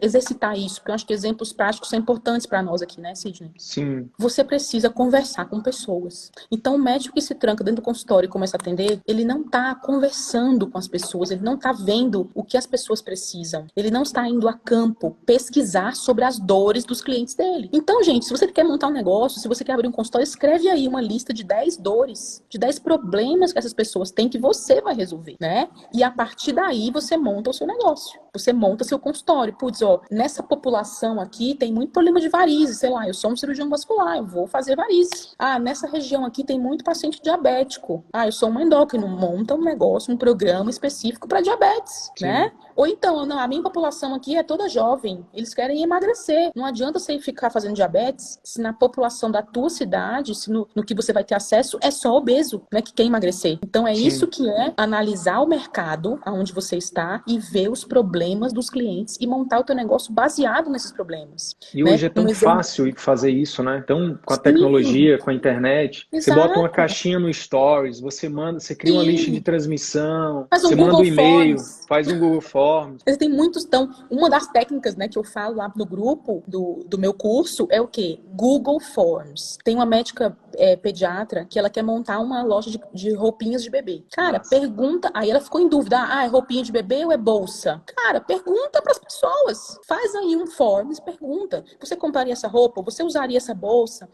exercitar isso? Porque eu acho que exemplos práticos são importantes para nós aqui, né, Sidney?
sim,
Você precisa conversar com pessoas. Então, o médico que se tranca dentro do consultório e começa a atender, ele não está conversando com as pessoas, ele não está vendo o que as pessoas precisam. Ele não está indo a campo pesquisar sobre as dores dos clientes dele. Então, gente, se você quer montar um negócio, se você quer abrir um consultório, escreve aí uma lista de 10 dores, de 10 problemas que essas pessoas têm que você vai resolver, né? E a partir daí você monta o seu negócio. Você monta seu consultório. Putz, nessa população aqui tem muito problema de varizes, sei lá, eu sou um cirurgião vascular, eu vou fazer varizes. Nessa região aqui tem muito paciente diabético. Eu sou um endócrino, monta um negócio, um programa específico para diabetes,
sim,
né? Ou então, não, a minha população aqui é toda jovem, eles querem emagrecer. Não adianta você ficar fazendo diabetes se na população da tua cidade, se no que você vai ter acesso, é só obeso, né, que quer emagrecer. Então é isso
sim.
que é analisar o mercado, aonde você está, e ver os problemas dos clientes e montar o teu negócio baseado nesses problemas,
E
né?
hoje é tão
Um exemplo.
fácil fazer isso, né? Então, com a
Sim,
tecnologia, com a internet, você bota uma
exato.
caixinha no Stories, você cria uma lista de
Sim.
transmissão,
Faz
você
um
manda um
Google
e-mail,
Forms.
faz um Google Forms.
Eles têm muitos. Então, uma das técnicas, né, que eu falo lá no grupo do meu curso é o quê? Google Forms. Tem uma médica pediatra que ela quer montar uma loja de roupinhas de bebê. Cara, pergunta. Aí ela ficou em dúvida: é roupinha de bebê ou é bolsa? Cara, pergunta para as pessoas. Faz aí um Forms, pergunta. Você compraria essa roupa? Você usaria essa bolsa?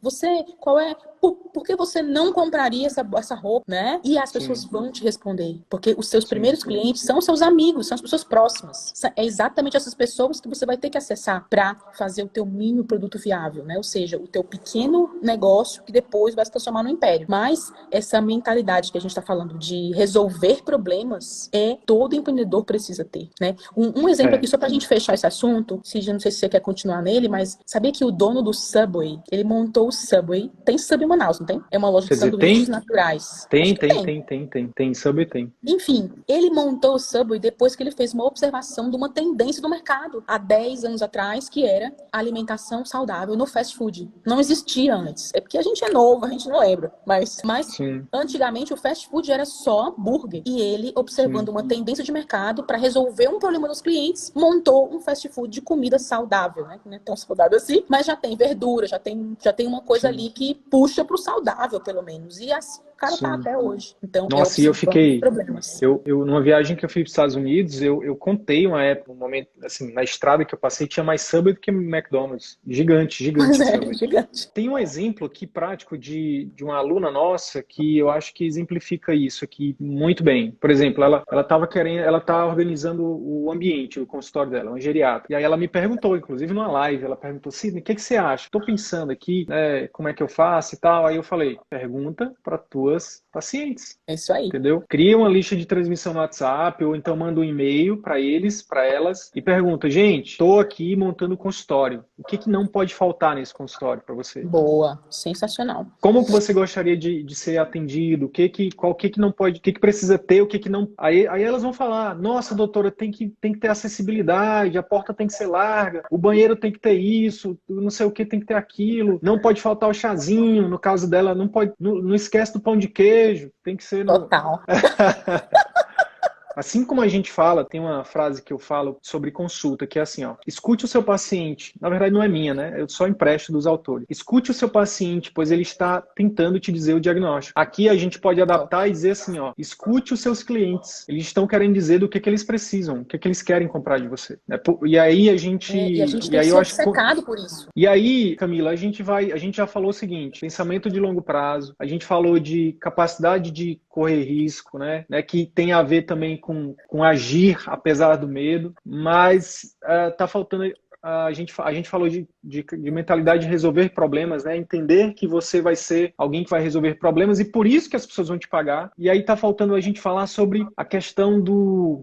Por que você não compraria essa roupa, né? E as pessoas vão te responder. Porque os seus primeiros clientes são os seus amigos, são as pessoas próximas. É exatamente essas pessoas que você vai ter que acessar para fazer o teu mínimo produto viável, né? Ou seja, o teu pequeno negócio que depois vai se transformar no império. Mas essa mentalidade que a gente está falando de resolver problemas todo empreendedor precisa ter, né? Um exemplo aqui, só para a gente fechar esse assunto, não sei se você quer continuar nele, mas sabia que o dono do Subway, ele montou o Subway, tem Subway em Manaus, não tem? É uma loja de sanduíches naturais.
Tem, Subway tem.
Enfim, ele montou o Subway depois que ele fez uma observação de uma tendência do mercado, há 10 anos atrás, que era alimentação saudável no fast food. Não existia antes. É porque a gente é novo, a gente não lembra. Mas antigamente o fast food era só hambúrguer. E ele, observando uma tendência de mercado para resolver um problema dos clientes, montou um fast food de comida saudável, né? Não é tão saudável assim, mas já tem verdura, já tem uma coisa ali que puxa pro saudável, pelo menos. E assim o cara tá até hoje. Então,
nossa, e eu fiquei...
problemas.
Numa viagem que eu fiz para os Estados Unidos, eu contei uma época, um momento, assim, na estrada que eu passei, tinha mais Subway do que McDonald's. Gigante.
Gigante.
Tem um exemplo aqui prático de uma aluna nossa que eu acho que exemplifica isso aqui muito bem. Por exemplo, ela tá organizando o ambiente, o consultório dela, uma geriatra. E aí ela me perguntou, inclusive numa live, ela perguntou: Sidney, o que você acha? Tô pensando aqui, né, como é que eu faço e tal. Aí eu falei: pergunta para tuas pacientes.
É isso aí.
Entendeu? Cria uma lista de transmissão no WhatsApp ou então manda um e-mail para eles, para elas e pergunta: gente, estou aqui montando o consultório. O que não pode faltar nesse consultório para você?
Boa, sensacional.
Como que você gostaria de ser atendido? O que não pode, o que precisa ter, o que não... Aí elas vão falar: nossa, doutora, tem que ter acessibilidade, a porta tem que ser larga, o banheiro tem que ter isso, não sei o que tem que ter aquilo, não pode faltar o chazinho, no caso dela, não esquece do pão de queijo, tem que ser...
Total.
Assim como a gente fala, tem uma frase que eu falo sobre consulta, que é assim, ó: escute o seu paciente. Na verdade não é minha, né? Eu só empresto dos autores. Escute o seu paciente, pois ele está tentando te dizer o diagnóstico. Aqui a gente pode adaptar e dizer assim, ó: escute os seus clientes. Eles estão querendo dizer do que eles precisam, o que eles querem comprar de você. E aí a gente...
E a gente tem que ser obcecado por isso.
E aí, Camila, a gente já falou o seguinte: pensamento de longo prazo, a gente falou de capacidade de correr risco, né? Que tem a ver também com agir apesar do medo, mas tá faltando... A gente falou de mentalidade de resolver problemas, né? Entender que você vai ser alguém que vai resolver problemas e por isso que as pessoas vão te pagar. E aí tá faltando a gente falar sobre a questão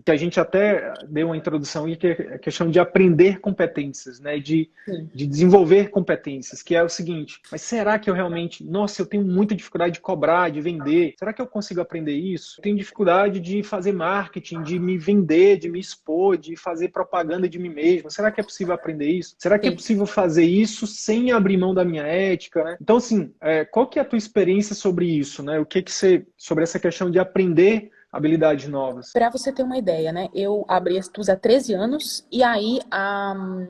que a gente até deu uma introdução aí, que é a questão de aprender competências, né? De desenvolver competências, que é o seguinte: mas será que eu realmente... Nossa, eu tenho muita dificuldade de cobrar, de vender. Será que eu consigo aprender isso? Eu tenho dificuldade de fazer marketing, de me vender, de me expor, de fazer propaganda de mim mesmo. Será que é possível aprender isso? Será que é possível fazer isso sem abrir mão da minha ética, né? Então, assim, qual que é a tua experiência sobre isso, né? O que sobre essa questão de aprender habilidades novas?
Para você ter uma ideia, né? Eu abri a Stuz há 13 anos e aí,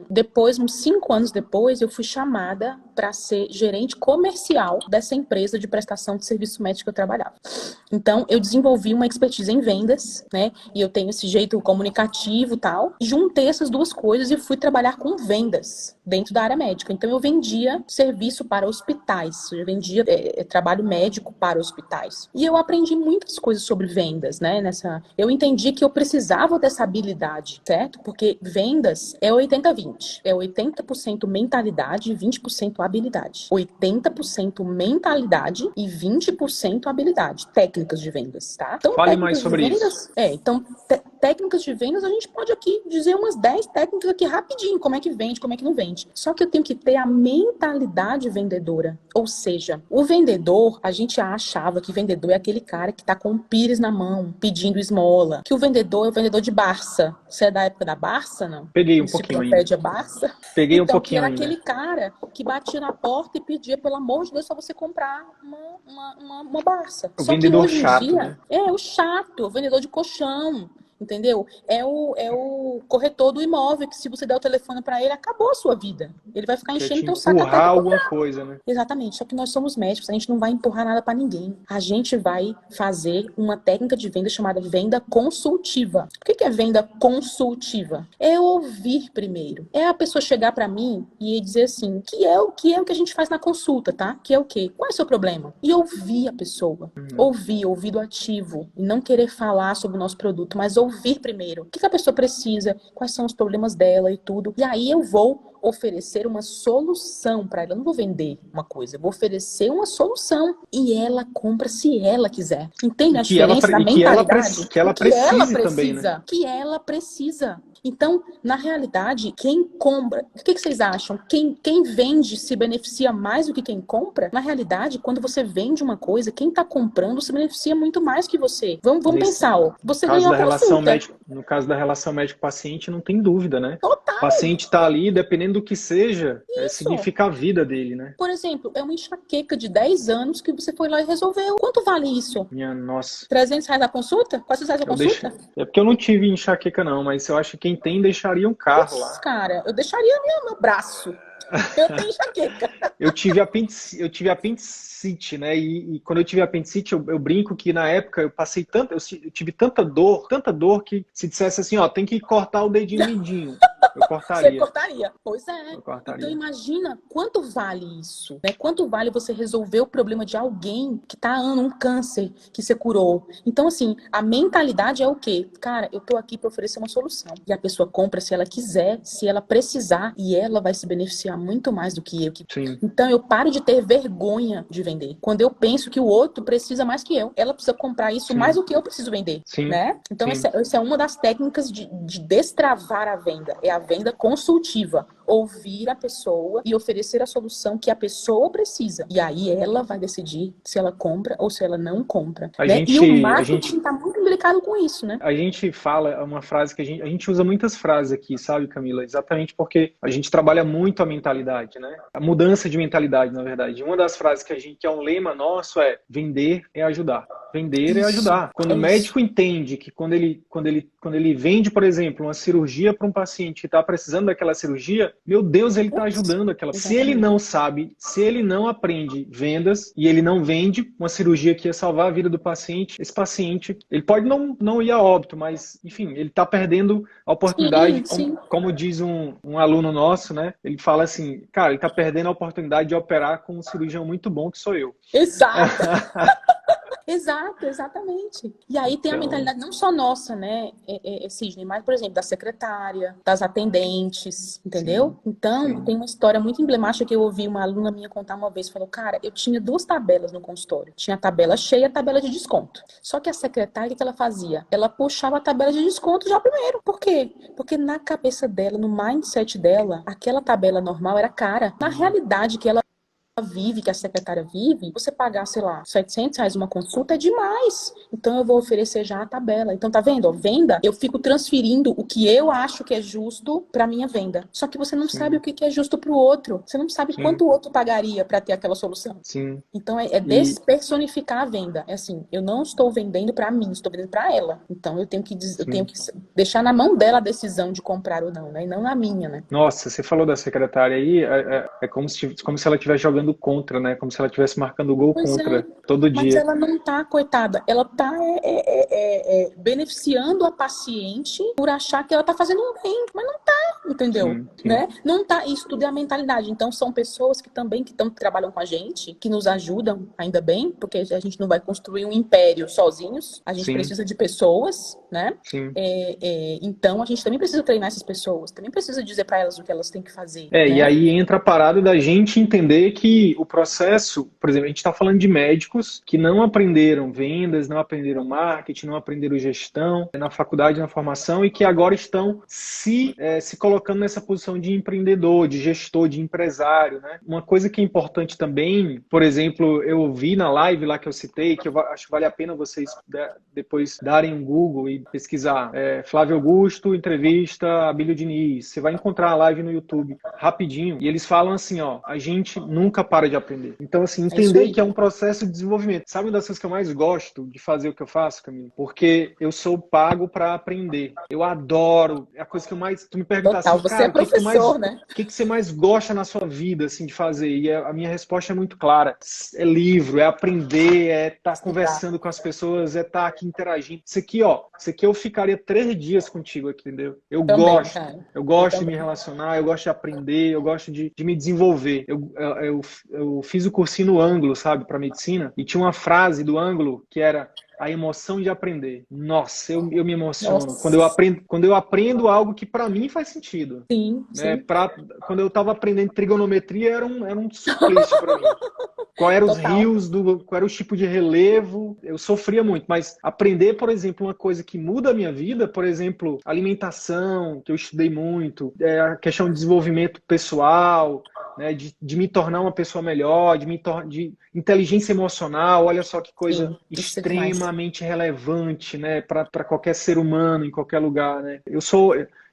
depois, uns 5 anos depois, eu fui chamada para ser gerente comercial dessa empresa de prestação de serviço médico que eu trabalhava. Então, eu desenvolvi uma expertise em vendas, né? E eu tenho esse jeito comunicativo e tal. Juntei essas duas coisas e fui trabalhar com vendas dentro da área médica. Então, eu vendia serviço para hospitais. Eu vendia trabalho médico para hospitais. E eu aprendi muitas coisas sobre vendas, né? Eu entendi que eu precisava dessa habilidade, certo? Porque vendas é 80-20. É 80% mentalidade e 20% habilidade. 80% mentalidade e 20% habilidade. Técnicas de vendas, tá? Então,
fale mais sobre isso.
Então, técnicas de vendas, a gente pode aqui dizer umas 10 técnicas aqui rapidinho. Como é que vende, como é que não vende. Só que eu tenho que ter a mentalidade vendedora. Ou seja, o vendedor, a gente achava que vendedor é aquele cara que tá com um pires na mão, pedindo esmola. Que o vendedor é o vendedor de Barça. Você é da época da Barça, não?
Peguei um pouquinho ainda.
Barça.
Peguei
então,
um pouquinho
que era
ainda.
aquele cara que batia na porta e pedia, pelo amor de Deus, só você comprar uma Barça.
O
Só
vendedor
que hoje
chato,
em dia,
né?
o chato, o vendedor de colchão. entendeu? É o corretor do imóvel, que se você der o telefone para ele, acabou a sua vida. Ele vai ficar
Quer
enchendo
te
teu saco até
empurrar alguma coisa, né?
Exatamente, só que nós somos médicos, a gente não vai empurrar nada para ninguém. A gente vai fazer uma técnica de venda chamada venda consultiva. O que é venda consultiva? É ouvir primeiro. É a pessoa chegar para mim e dizer assim, que é o que a gente faz na consulta, tá? Que é o quê? Qual é o seu problema? E ouvir a pessoa. Ouvir, ouvido ativo. E não querer falar sobre o nosso produto, mas ouvir primeiro. O que a pessoa precisa? Quais são os problemas dela e tudo. E aí eu vou oferecer uma solução para ela. Eu não vou vender uma coisa, eu vou oferecer uma solução. E ela compra se ela quiser. Entende a diferença da mentalidade?
Que ela precise também, né?
Que ela precisa. Então, na realidade, quem compra... O que vocês acham? Quem vende se beneficia mais do que quem compra? Na realidade, quando você vende uma coisa, quem está comprando se beneficia muito mais que você. Vamos pensar, ó. Você ganhou a consulta.
No caso da relação médico-paciente, não tem dúvida, né?
Total.
O paciente está ali, dependendo do que seja, significa a vida dele, né?
Por exemplo, é uma enxaqueca de 10 anos que você foi lá e resolveu. Quanto vale isso?
Minha nossa.
R$300 a consulta? R$400 a consulta?
É porque eu não tive enxaqueca, não, mas eu acho que quem tem deixaria um carro lá.
Cara, eu deixaria meu braço. Eu tenho enxaqueca.
Eu tive apendicite, né? E quando eu tive apendicite, eu brinco que na época eu passei eu tive tanta dor que se dissesse assim, ó, tem que cortar o dedinho mindinho. Eu cortaria.
Você cortaria? Pois é. Então imagina quanto vale isso, né? Quanto vale você resolver o problema de alguém que tá um câncer que você curou. Então assim, a mentalidade é o quê? Cara, eu tô aqui para oferecer uma solução. E a pessoa compra se ela quiser, se ela precisar, e ela vai se beneficiar muito mais do que eu.
Sim.
Então eu paro de ter vergonha de vender. Quando eu penso que o outro precisa mais que eu, ela precisa comprar isso mais do que eu preciso vender.
Sim.
Né? Então essa é uma das técnicas de destravar a venda. É a venda consultiva. Ouvir a pessoa e oferecer a solução que a pessoa precisa. E aí ela vai decidir se ela compra ou se ela não compra. Né? E o marketing está muito implicado com isso, né?
A gente fala uma frase que a gente usa muitas frases aqui, sabe, Camila? Exatamente porque a gente trabalha muito a mentalidade, né? A mudança de mentalidade, na verdade. Uma das frases que é um lema nosso é: vender é ajudar. Vender é ajudar. Quando o médico entende que quando ele vende, por exemplo, uma cirurgia para um paciente que está precisando daquela cirurgia, meu Deus, ele está ajudando aquela. Se ele não sabe, se ele não aprende vendas e ele não vende uma cirurgia que ia salvar a vida do paciente, esse paciente, ele pode não ir a óbito, mas, enfim, ele está perdendo a oportunidade.
Sim.
Como diz um aluno nosso, né? Ele fala assim, cara, ele está perdendo a oportunidade de operar com um cirurgião muito bom que sou eu.
Exato. Exato, exatamente. E aí tem a mentalidade não só nossa, né, Sidney, mas, por exemplo, da secretária, das atendentes, entendeu? Então, tem uma história muito emblemática que eu ouvi uma aluna minha contar uma vez. Falou, cara, eu tinha 2 tabelas no consultório. Tinha a tabela cheia e a tabela de desconto. Só que a secretária, o que ela fazia? Ela puxava a tabela de desconto já primeiro. Por quê? Porque na cabeça dela, no mindset dela, aquela tabela normal era cara. Na realidade que ela vive, que a secretária vive, você pagar, sei lá, R$700 uma consulta é demais. Então eu vou oferecer já a tabela. Então tá vendo? Ó, venda, eu fico transferindo o que eu acho que é justo pra minha venda. Só que você não sabe o que é justo pro outro. Você não sabe quanto o outro pagaria pra ter aquela solução.
Sim.
Então é despersonificar a venda. É assim, eu não estou vendendo pra mim, estou vendendo pra ela. Então eu tenho que deixar na mão dela a decisão de comprar ou não, né? E não na minha, né?
Nossa, você falou da secretária aí, é como se ela estivesse jogando contra, né? Como se ela estivesse marcando gol contra todo dia.
Mas ela não tá, coitada, ela tá beneficiando a paciente por achar que ela tá fazendo um bem, mas não tá, entendeu?
Sim.
Né? Não tá, isso tudo é a mentalidade. Então são pessoas que trabalham com a gente, que nos ajudam, ainda bem, porque a gente não vai construir um império sozinhos, a gente precisa de pessoas, né?
Sim.
Então a gente também precisa treinar essas pessoas, também precisa dizer para elas o que elas têm que fazer.
E aí entra a parada da gente entender que o processo, por exemplo, a gente está falando de médicos que não aprenderam vendas, não aprenderam marketing, não aprenderam gestão na faculdade, na formação, e que agora estão se colocando colocando nessa posição de empreendedor, de gestor, de empresário, né? Uma coisa que é importante também, por exemplo, eu vi na live lá que eu citei, que eu acho que vale a pena vocês depois darem um Google e pesquisar. Flávio Augusto, entrevista Abílio Diniz. Você vai encontrar a live no YouTube rapidinho. E eles falam assim, ó, a gente nunca para de aprender. Então, assim, entender que é um processo de desenvolvimento. Sabe uma das coisas que eu mais gosto de fazer o que eu faço, Camila? Porque eu sou pago para aprender. Eu adoro. É a coisa que eu mais... Tu me perguntar assim,
Você
cara,
é professor, né?
o que você mais gosta na sua vida, assim, de fazer? E a minha resposta é muito clara. É livro, é aprender, é estar conversando com as pessoas, é estar aqui interagindo. Isso aqui, ó, eu ficaria 3 dias contigo aqui, entendeu? Eu gosto de me relacionar, eu gosto de aprender, eu gosto de me desenvolver. Eu fiz o cursinho no Ângulo, sabe, para medicina, e tinha uma frase do Ângulo que era: a emoção de aprender. Nossa, eu me emociono.
Nossa.
Quando eu aprendo algo que para mim faz sentido.
Sim,
né?
sim.
Quando eu estava aprendendo trigonometria, era um suplício para mim. Qual eram os rios, qual era o tipo de relevo. Eu sofria muito, mas aprender, por exemplo, uma coisa que muda a minha vida, por exemplo, alimentação, que eu estudei muito, a questão de desenvolvimento pessoal, né, de me tornar uma pessoa melhor, de inteligência emocional. Olha só que coisa extremamente relevante, né, para qualquer ser humano, em qualquer lugar, né?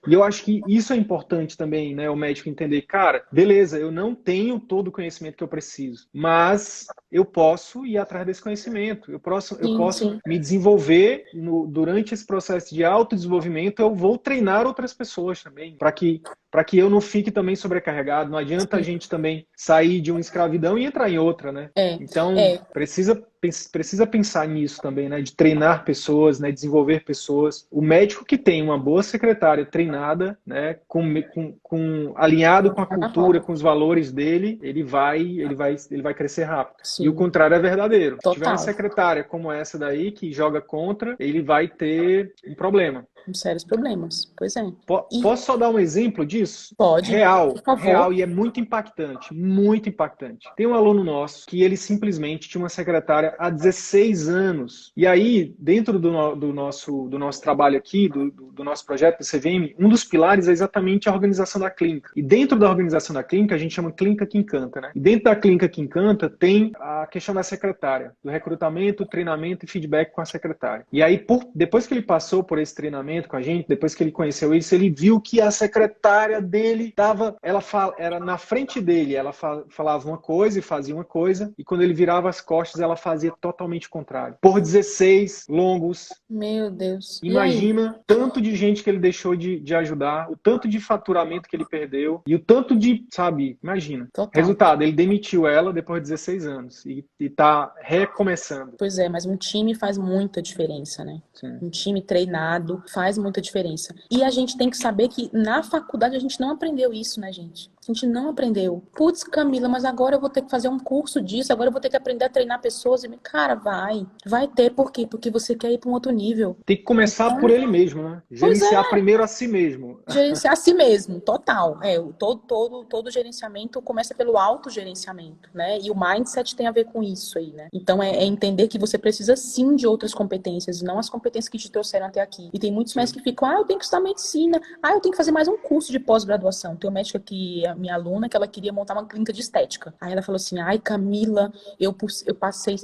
E eu acho que isso é importante também, né? O médico entender, cara, beleza, eu não tenho todo o conhecimento que eu preciso, mas eu posso ir atrás desse conhecimento, eu posso me desenvolver durante esse processo de autodesenvolvimento. Eu vou treinar outras pessoas também, para que eu não fique também sobrecarregado. Não adianta a gente também sair de uma escravidão e entrar em outra, né? Então, precisa pensar nisso também, né? De treinar pessoas, né? Desenvolver pessoas. O médico que tem uma boa secretária treinada, né? Alinhado com a cultura, com os valores dele, ele vai crescer rápido.
Sim.
E o contrário é verdadeiro.
Total.
Se tiver uma secretária como essa daí, que joga contra, ele vai ter um problema.
Sérios problemas, pois é.
Posso só dar um exemplo disso?
Pode.
Real, e é muito impactante, muito impactante. Tem um aluno nosso que ele simplesmente tinha uma secretária há 16 anos. E aí, dentro do nosso trabalho aqui, do nosso projeto do CVM, um dos pilares é exatamente a organização da clínica. E dentro da organização da clínica, a gente chama Clínica que Encanta, né? E dentro da Clínica que Encanta tem a questão da secretária, do recrutamento, treinamento e feedback com a secretária. E aí, depois que ele passou por esse treinamento com a gente, depois que ele conheceu isso, ele viu que a secretária dele era na frente dele, ela falava uma coisa e fazia uma coisa, e quando ele virava as costas, ela fazia totalmente o contrário. Por 16 longos.
Meu Deus.
Imagina tanto de gente que ele deixou de ajudar, o tanto de faturamento que ele perdeu, e o tanto de, sabe, imagina.
Total.
Resultado, ele demitiu ela depois de 16 anos e tá recomeçando.
Pois é, mas um time faz muita diferença, né? Sim. Um time treinado faz muita diferença. E a gente tem que saber que na faculdade a gente não aprendeu isso, né, gente? A gente não aprendeu. Putz, Camila, mas agora eu vou ter que fazer um curso disso, agora eu vou ter que aprender a treinar pessoas. Cara, vai ter, por quê? Porque você quer ir para um outro nível.
Tem que começar por ele mesmo, né? Gerenciar primeiro a si mesmo.
Gerenciar a si mesmo, total. Todo gerenciamento começa pelo autogerenciamento, né? E o mindset tem a ver com isso aí, né? Então é entender que você precisa sim de outras competências, não as competências que te trouxeram até aqui. E tem muitos médicos que ficam, eu tenho que estudar medicina, eu tenho que fazer mais um curso de pós-graduação. Tem uma médica que minha aluna, que ela queria montar uma clínica de estética. Aí ela falou assim, Camila, eu passei,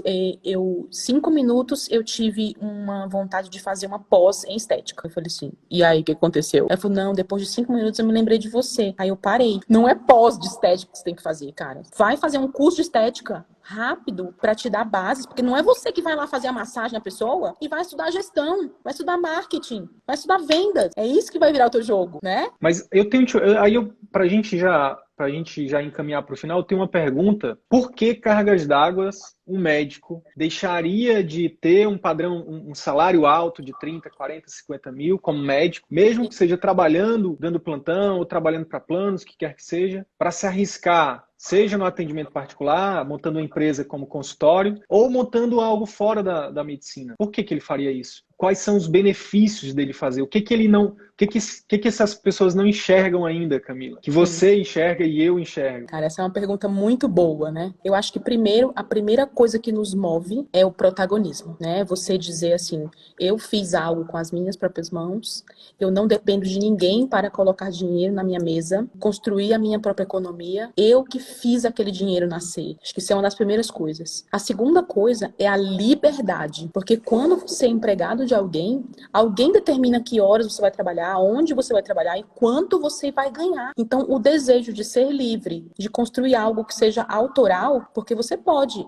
5 minutos eu tive uma vontade de fazer uma pós em estética. Eu falei assim, e aí, o que aconteceu? Ela falou, não, depois de 5 minutos eu me lembrei de você. Aí eu parei. Não é pós de estética que você tem que fazer, cara. Vai fazer um curso de estética rápido para te dar bases, porque não é você que vai lá fazer a massagem na pessoa e vai estudar gestão, vai estudar marketing, vai estudar vendas. É isso que vai virar o teu jogo, né?
Mas pra gente já encaminhar para o final, eu tenho uma pergunta. Por que cargas d'água um médico deixaria de ter um padrão, um salário alto de 30, 40, 50 mil como médico, mesmo que seja trabalhando, dando plantão ou trabalhando para planos, o que quer que seja, para se arriscar, seja no atendimento particular, montando uma empresa como consultório, ou montando algo fora da medicina? Por que ele faria isso? Quais são os benefícios dele fazer? O que ele não... O que essas pessoas não enxergam ainda, Camila? Que você enxerga e eu enxergo?
Cara, essa é uma pergunta muito boa, né? Eu acho que primeiro, a primeira coisa que nos move é o protagonismo, né? Você dizer assim, eu fiz algo com as minhas próprias mãos, eu não dependo de ninguém para colocar dinheiro na minha mesa, construir a minha própria economia, eu que fiz aquele dinheiro nascer. Acho que isso é uma das primeiras coisas. A segunda coisa é a liberdade, porque quando você é empregado de alguém, alguém determina que horas você vai trabalhar, onde você vai trabalhar e quanto você vai ganhar. Então, o desejo de ser livre, de construir algo que seja autoral, porque você pode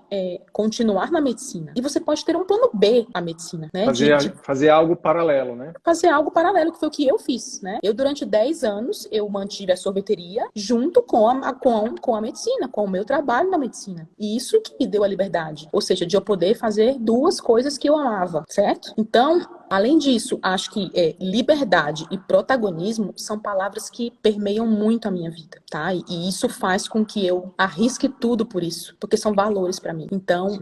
continuar na medicina e você pode ter um plano B à medicina, né?
Fazer algo paralelo, né?
Fazer algo paralelo, que foi o que eu fiz, né? Eu, durante 10 anos, eu mantive a sorveteria junto com a medicina, com o meu trabalho na medicina. E isso que me deu a liberdade. Ou seja, de eu poder fazer duas coisas que eu amava, certo? Então, além disso, acho que liberdade e protagonismo são palavras que permeiam muito a minha vida, tá? E isso faz com que eu arrisque tudo por isso, porque são valores pra mim. Então,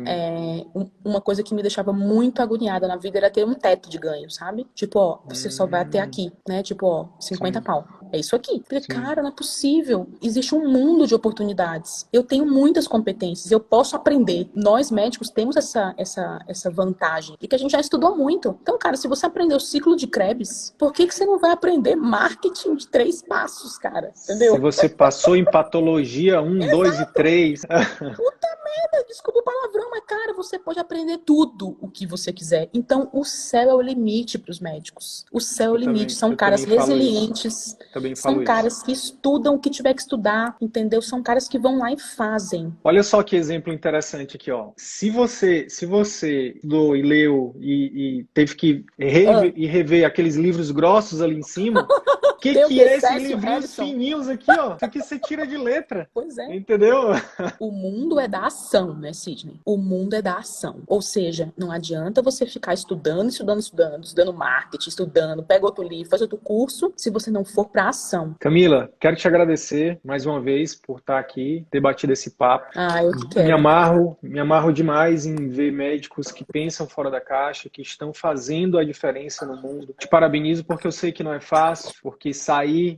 uma coisa que me deixava muito agoniada na vida era ter um teto de ganho, sabe? Tipo, ó, você só vai até aqui, né? Tipo, ó, 50 pau. É isso aqui. Falei, cara, não é possível. Existe um mundo de oportunidades. Eu tenho muitas competências, eu posso aprender. Nós, médicos, temos essa vantagem de que a gente já estudou muito. Então, cara, se você aprendeu o ciclo de Krebs, por que você não vai aprender marketing de 3 passos, cara? Entendeu?
Se você passou em patologia 1, 2 e 3.
Puta merda, desculpa o palavrão, mas, cara, você pode aprender tudo o que você quiser. Então, o céu é o limite para os médicos. O céu é o limite. São caras resilientes. São caras que estudam o que tiver que estudar, entendeu? São caras que vão lá e fazem.
Olha só que exemplo interessante aqui, ó. Se você estudou e leu e teve que rever aqueles livros grossos ali em cima, que é esses livrinhos fininhos aqui, ó? Isso aqui você tira de letra.
Pois é.
Entendeu?
O mundo é da ação, né, Sidney? O mundo é da ação. Ou seja, não adianta você ficar estudando marketing, pega outro livro, faz outro curso, se você não for pra ação.
Camila, quero te agradecer mais uma vez por estar aqui, ter batido esse papo.
Eu que quero.
Me amarro demais em ver médicos que pensam fora da caixa, que estão fazendo a diferença no mundo. Te parabenizo porque eu sei que não é fácil, porque sair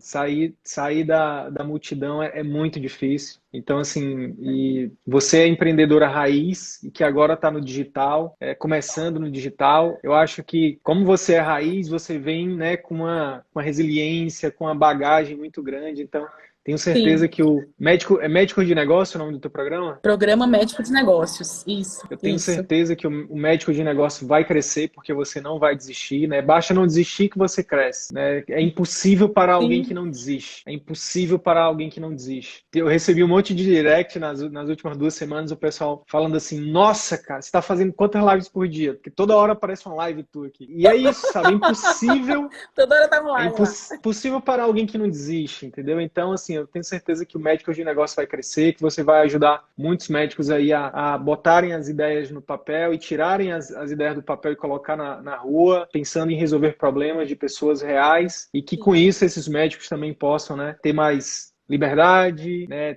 da multidão é muito difícil. Então, assim, e você é empreendedora raiz e que agora está no digital, começando no digital. Eu acho que, como você é raiz, você vem, né, com uma resiliência, com uma bagagem muito grande. Então, tenho certeza que o médico... É médico de negócio o nome do teu programa?
Programa Médico de Negócios, isso.
Eu tenho certeza que o médico de negócio vai crescer porque você não vai desistir, né? Basta não desistir que você cresce, né? É impossível para alguém que não desiste. É impossível para alguém que não desiste. Eu recebi um monte de direct nas últimas 2 semanas, o pessoal falando assim, nossa, cara, você tá fazendo quantas lives por dia? Porque toda hora aparece uma live tua aqui. E é isso, sabe? É impossível...
Toda hora tá uma live.
É impossível para alguém que não desiste, entendeu? Então, assim, eu tenho certeza que o médico de negócio vai crescer, que você vai ajudar muitos médicos aí a botarem as ideias no papel e tirarem as ideias do papel e colocar na rua, pensando em resolver problemas de pessoas reais e que com isso esses médicos também possam, né, ter mais liberdade, né,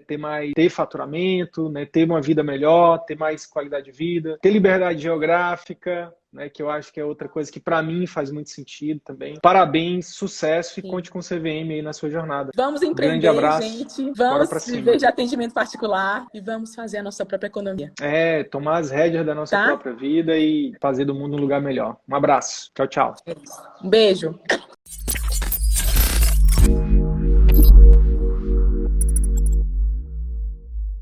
ter faturamento, né, ter uma vida melhor, ter mais qualidade de vida, ter liberdade geográfica, né, que eu acho que é outra coisa que para mim faz muito sentido também. Parabéns, sucesso e conte com o CVM aí na sua jornada.
Vamos empreender, grande abraço, gente. Vamos viver de atendimento particular e vamos fazer a nossa própria economia.
Tomar as rédeas da nossa própria vida e fazer do mundo um lugar melhor. Um abraço. Tchau, tchau.
Um beijo.